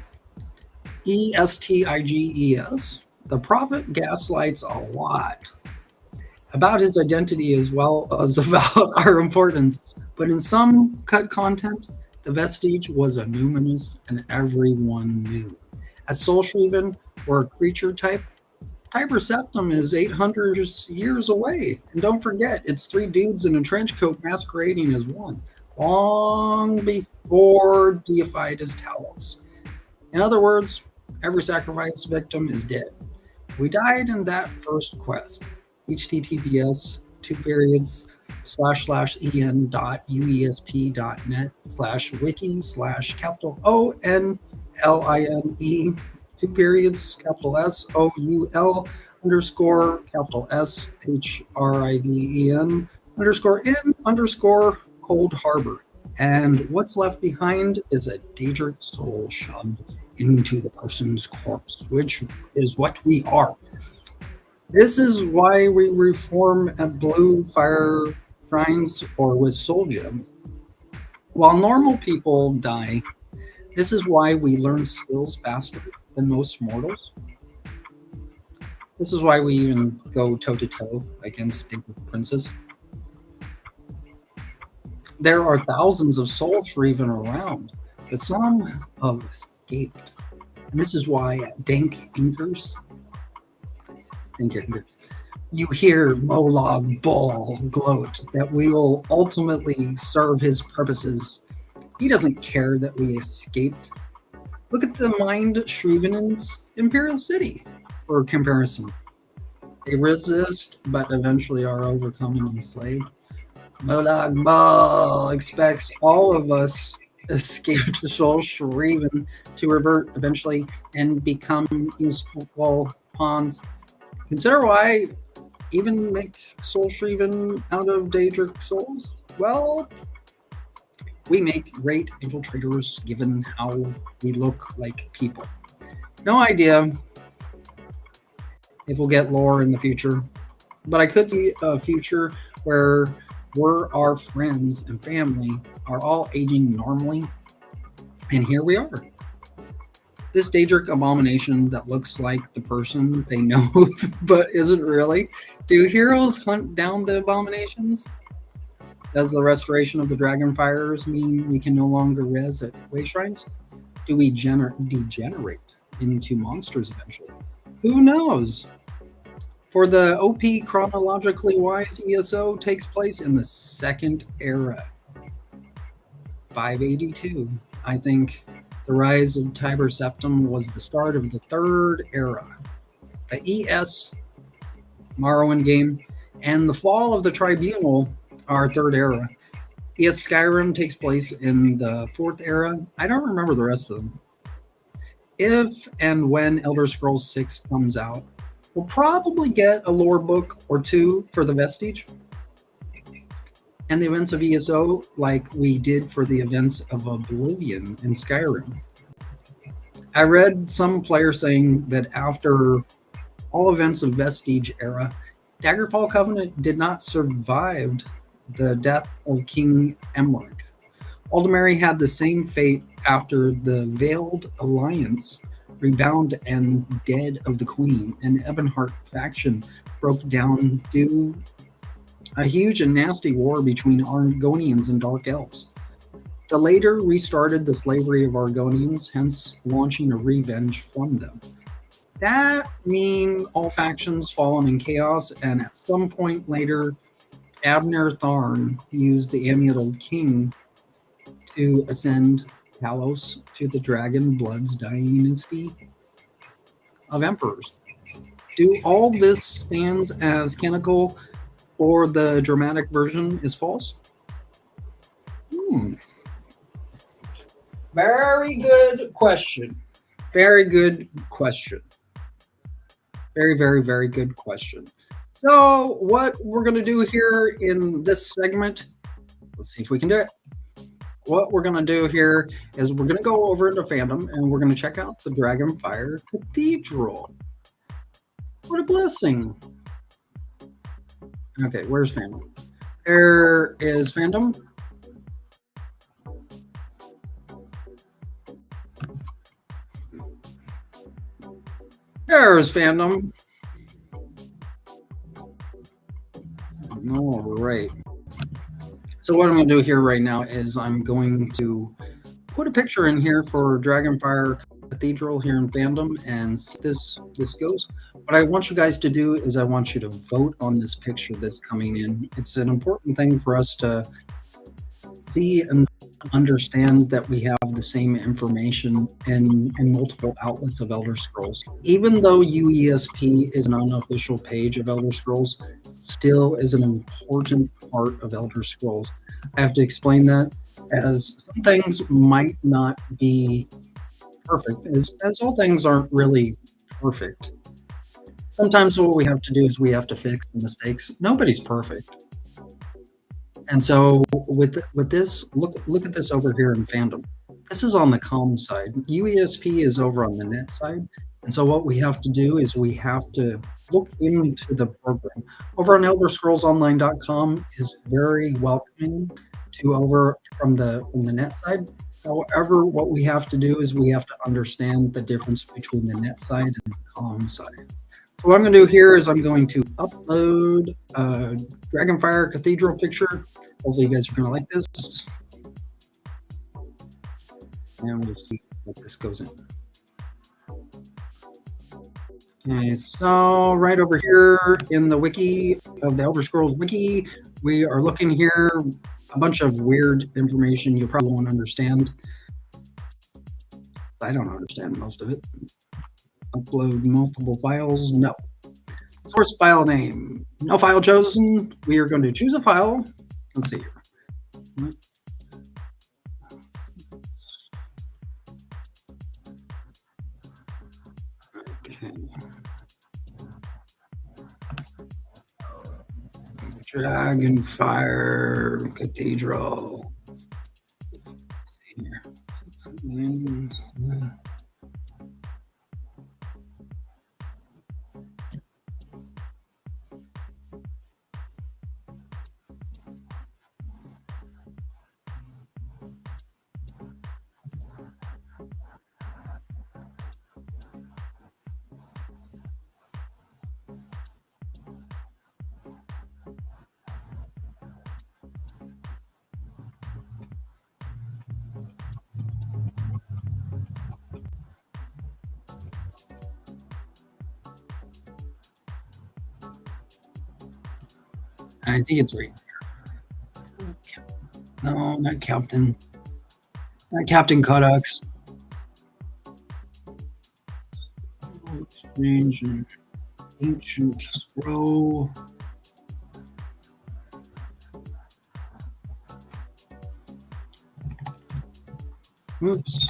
ESTIGES. The prophet gaslights a lot about his identity as well as about our importance, but in some cut content, the vestige was a numinous and everyone knew. As Soul Shriven or a creature type, Tiber Septim is 800 years away. And don't forget, it's three dudes in a trench coat masquerading as one, long before deified as Talos. In other words, every sacrifice victim is dead. We died in that first quest. https wiki/SOUL_SHRIVEN_Cold Harbor. And what's left behind is a Daedric soul shoved into the person's corpse, which is what we are. This is why we reform at blue fire shrines or with soul gems. While normal people die, this is why we learn skills faster than most mortals. This is why we even go toe-to-toe against Daedric princes. There are thousands of soul shriven around, but some have escaped. And this is why at Dank Inkers, you hear Molag Bal gloat that we will ultimately serve his purposes. He doesn't care that we escaped. Look at the mind shriven in Imperial City, for comparison. They resist, but eventually are overcome and enslaved. Molag Bal expects all of us escaped soul shriven to revert eventually and become useful pawns. Consider why even make soul shriven out of Daedric souls? Well, we make great infiltrators given how we look like people. No idea if we'll get lore in the future, but I could see a future where our friends and family are all aging normally, and here we are. This Daedric abomination that looks like the person they know but isn't really. Do heroes hunt down the abominations? Does the restoration of the Dragonfires mean we can no longer res at way shrines? Do we degenerate into monsters eventually? Who knows? For the OP chronologically wise ESO takes place in the second era. 582. I think the rise of Tiber Septim was the start of the third era. The ES Morrowind game and the fall of the Tribunal are third era. ES Skyrim takes place in the fourth era. I don't remember the rest of them. If and when Elder Scrolls 6 comes out, We'll probably get a lore book or two for the Vestige and the events of ESO, like we did for the events of Oblivion in Skyrim. I read some players saying that after all events of Vestige era, Daggerfall Covenant did not survive the death of King Emmerich. Aldemary had the same fate after the Veiled Alliance rebound and Dead of the Queen and Ebonheart faction broke down due a huge and nasty war between Argonians and Dark Elves. The later restarted the slavery of Argonians, hence launching a revenge from them. That means all factions fallen in chaos, and at some point later, Abner Tharn used the Amulet of King to ascend Talos to the Dragon Blood's dynasty of emperors. Do all this stands as canonical, or the dramatic version is false? Very good question. Very good question. Very, very, very good question. So what we're going to do here in this segment, let's see if we can do it. What we're going to do here is we're going to go over into fandom and we're going to check out the Dragonfire Cathedral. What a blessing. Okay, where's fandom? There is fandom. There's fandom. All right. So what I'm going to do here right now is I'm going to put a picture in here for Dragonfire Cathedral here in fandom and see this goes. What I want you guys to do is I want you to vote on this picture that's coming in. It's an important thing for us to see and understand that we have the same information in multiple outlets of Elder Scrolls. Even though UESP is an unofficial page of Elder Scrolls, still is an important part of Elder Scrolls. I have to explain that, as some things might not be perfect, as all things aren't really perfect. Sometimes what we have to do is we have to fix the mistakes. Nobody's perfect. And so with this, look at this over here in fandom. This is on the comm side. UESP is over on the net side. And so what we have to do is we have to look into the program. Over on ElderScrollsOnline.com is very welcoming to over from the net side. However, what we have to do is we have to understand the difference between the net side and the comm side. So what I'm going to do here is I'm going to upload a Dragonfire Cathedral picture. Hopefully you guys are going to like this. And we'll see what this goes in. Okay, so right over here in the wiki of the Elder Scrolls wiki, we are looking here, a bunch of weird information you probably won't understand. I don't understand most of it. Upload multiple files, no. Source file name, no file chosen. We are going to choose a file. Let's see here. Okay. Dragonfire Cathedral. Let's see here. I think it's right here. No, not Captain. Not Captain Codex. Strange and ancient scroll. Oops.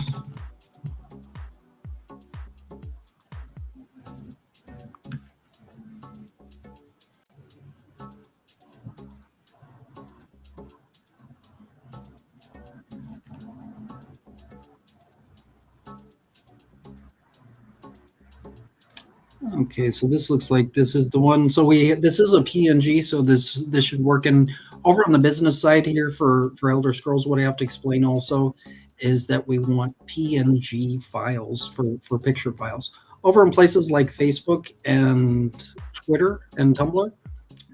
Okay, so this looks like this is the one. So this is a PNG, so this should work. And over on the business side here for Elder Scrolls, what I have to explain also is that we want PNG files for picture files. Over in places like Facebook and Twitter and Tumblr,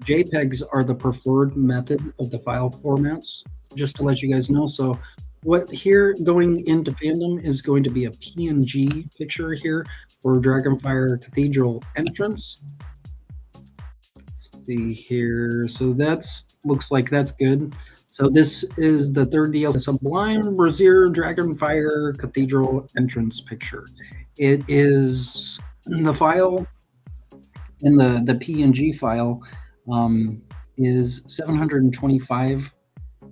JPEGs are the preferred method of the file formats, just to let you guys know. So what here going into fandom is going to be a PNG picture here for Dragonfire Cathedral entrance. Let's see here. So that's looks like that's good. So this is the third DLC, Sublime Brazier Dragonfire Cathedral entrance picture. It is the file in the PNG file is 725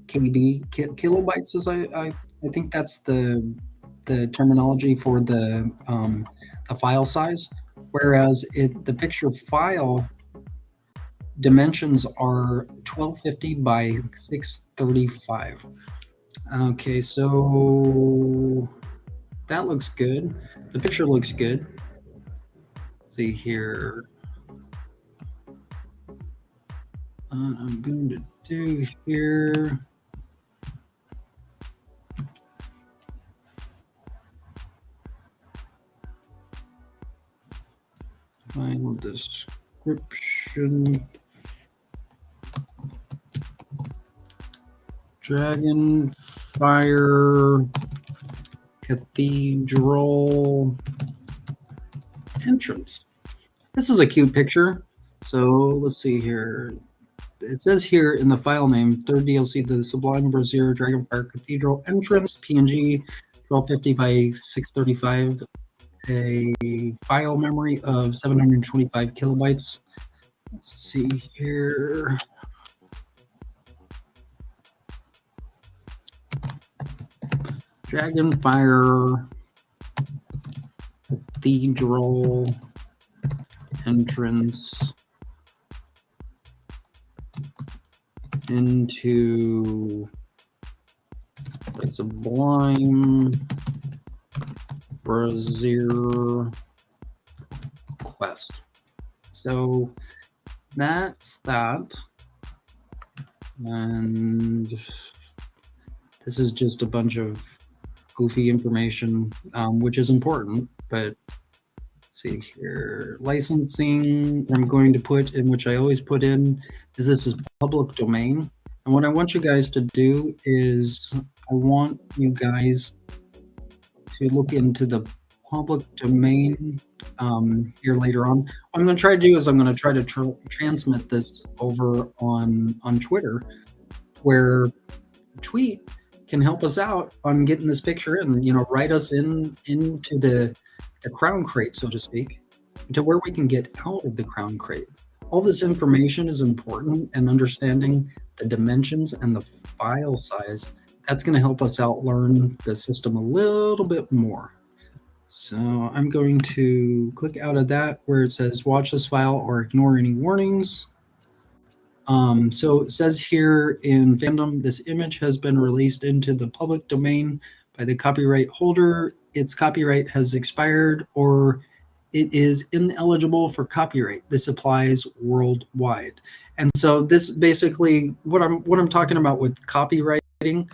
kilobytes. As I think that's the terminology for the file size, whereas the picture file dimensions are 1250 by 635. Okay, so that looks good. The picture looks good. Let's see here. I'm going to do here. Final description. Dragonfire Cathedral entrance. This is a cute picture. So let's see here. It says here in the file name, third DLC, the Sublime Brazier Dragonfire Cathedral entrance, PNG 1250 by 635, a file memory of 725 kilobytes. Let's see here. Dragonfire Cathedral entrance into the Sublime Brazier quest. So that's that. And this is just a bunch of goofy information, which is important, but let's see here. Licensing, I'm going to put in, which I always put in, is this is public domain. And what I want you guys to do is I want you guys to look into the public domain here later on. What I'm going to try to do is I'm going to try to transmit this over on Twitter, where tweet can help us out on getting this picture in, write us into the crown crate, so to speak, to where we can get out of the crown crate. All this information is important, and understanding the dimensions and the file size, that's going to help us out learn the system a little bit more. So I'm going to click out of that where it says watch this file or ignore any warnings. So it says here in fandom, this image has been released into the public domain by the copyright holder. Its copyright has expired or it is ineligible for copyright. This applies worldwide. And so this basically what I'm talking about with copywriting,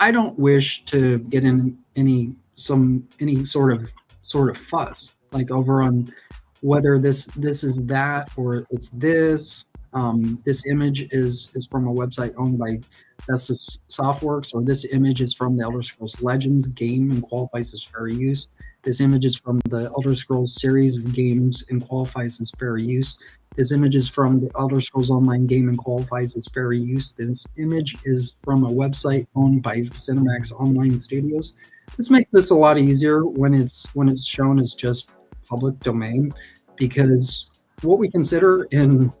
I don't wish to get in any sort of fuss, like over on whether this is that or it's this. This image is from a website owned by Vestas Softworks, or this image is from the Elder Scrolls Legends game and qualifies as fair use. This image is from the Elder Scrolls series of games and qualifies as fair use. This image is from the Elder Scrolls Online game and qualifies as fair use. This image is from a website owned by Cinemax Online Studios. This makes this a lot easier when it's shown as just public domain, because what we consider in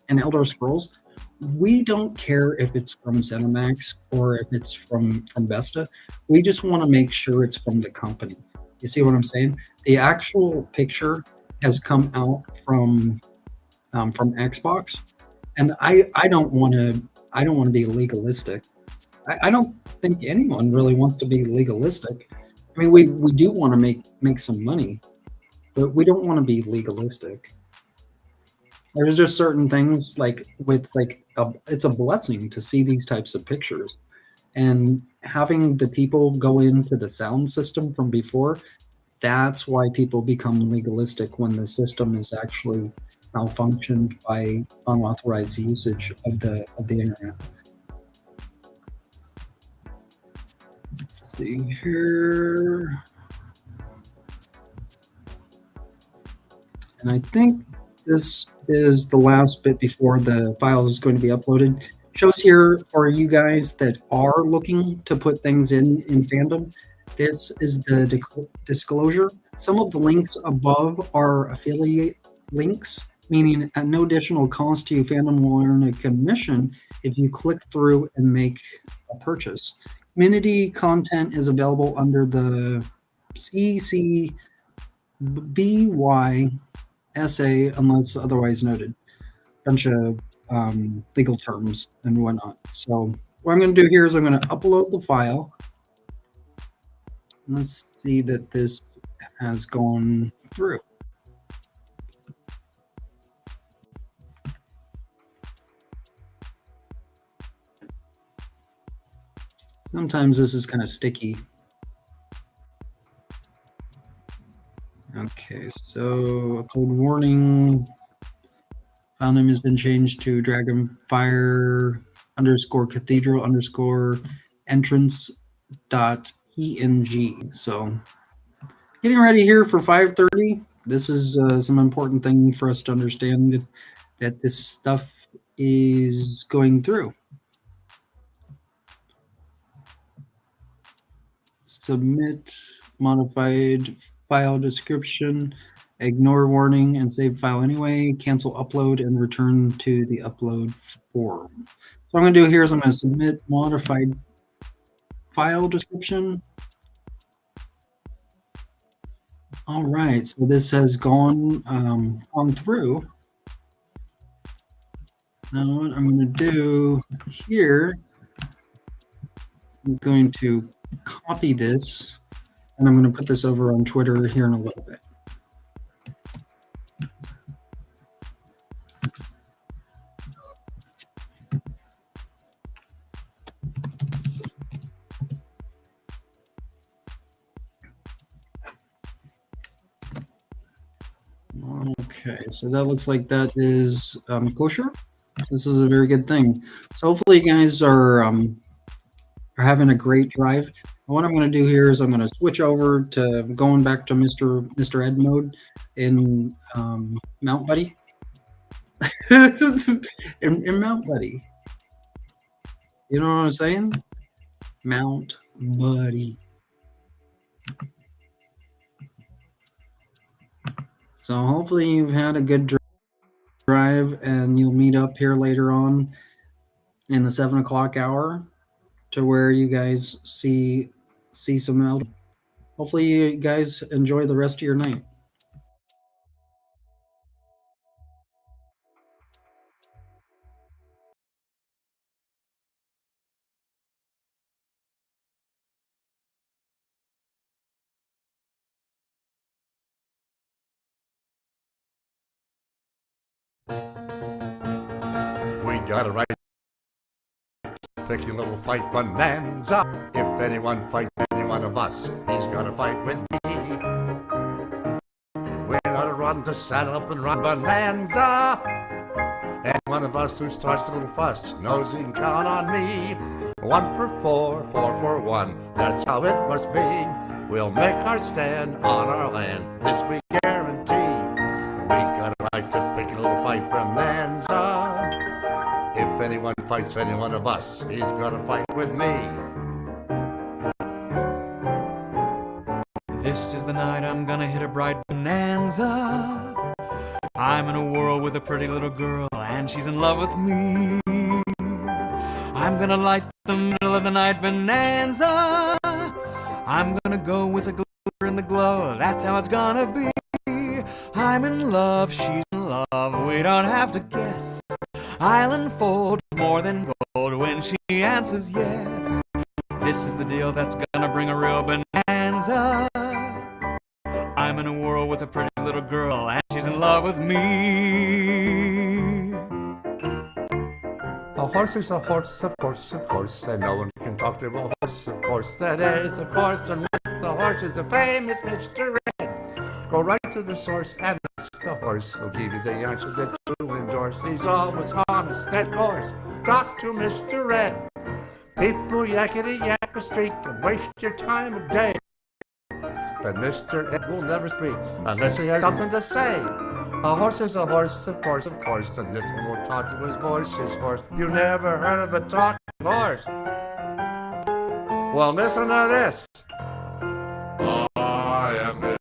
Elder Scrolls, we don't care if it's from ZeniMax or if it's from Vesta. We just want to make sure it's from the company. You see what I'm saying? The actual picture has come out from Xbox, and I don't want to be legalistic. I don't think anyone really wants to be legalistic. I mean, we do want to make some money, but we don't want to be legalistic. There's just certain things like with it's a blessing to see these types of pictures, and having the people go into the sound system from before. That's why people become legalistic when the system is actually malfunctioned by unauthorized usage of the internet. Let's see here. And I think this is the last bit before the file is going to be uploaded. Shows here for you guys that are looking to put things in fandom. This is the disclosure. Some of the links above are affiliate links, meaning at no additional cost to you, fandom will earn a commission if you click through and make a purchase. Community content is available under the CCBY-SA unless otherwise noted. Bunch of legal terms and whatnot. So what I'm going to do here is I'm going to upload the file. Let's see that this has gone through. Sometimes this is kind of sticky. Okay, so upload warning. File name has been changed to Dragonfire _cathedral _entrance.png. So getting ready here for 5:30. This is some important thing for us to understand that this stuff is going through. Submit modified file description, ignore warning and save file anyway, cancel upload and return to the upload form. So what I'm going to do here is I'm going to submit modified file description. All right, so this has gone through. Now what I'm going to do here, I'm going to copy this and I'm going to put this over on Twitter here in a little bit. Okay, so that looks like that is kosher. This is a very good thing. So hopefully you guys are having a great drive. What I'm going to do here is I'm going to switch over to going back to Mr. Ed mode in Mount Buddy. in Mount Buddy. You know what I'm saying? Mount Buddy. So hopefully you've had a good drive and you'll meet up here later on in the 7 o'clock hour to where you guys see some out. Hopefully you guys enjoy the rest of your night. We got a right to pick a little fight bonanza. If anyone fights any one of us, he's gonna fight with me. We're gonna run to saddle up and run bonanza. And one of us who starts a little fuss knows he can count on me. 1 for 4, 4 for 1, that's how it must be. We'll make our stand on our land, this we guarantee. We got a right to pick a little fight bonanza. If anyone fights any one of us, he's gonna fight with me. This is the night I'm gonna hit a bright bonanza. I'm in a whirl with a pretty little girl, and she's in love with me. I'm gonna light the middle of the night bonanza. I'm gonna go with a glitter in the glow, that's how it's gonna be. I'm in love, she's in love, we don't have to guess. I'll unfold more than gold when she answers yes. This is the deal that's gonna bring a real bonanza. I'm in a whirl with a pretty little girl, and she's in love with me. A horse is a horse, of course, and no one can talk to a horse, of course. That is, of course, unless the horse is the famous Mr. Red. Go right to the source and ask the horse. He'll give you the answer that you endorse. He's always honest, of course. Talk to Mr. Red. People yakety yak a streak and waste your time a day. But Mr. Ed will never speak unless he has something to say. A horse is a horse, of course, and this one will talk to his voice, his horse. You never heard of a talking horse? Well, listen to this. I am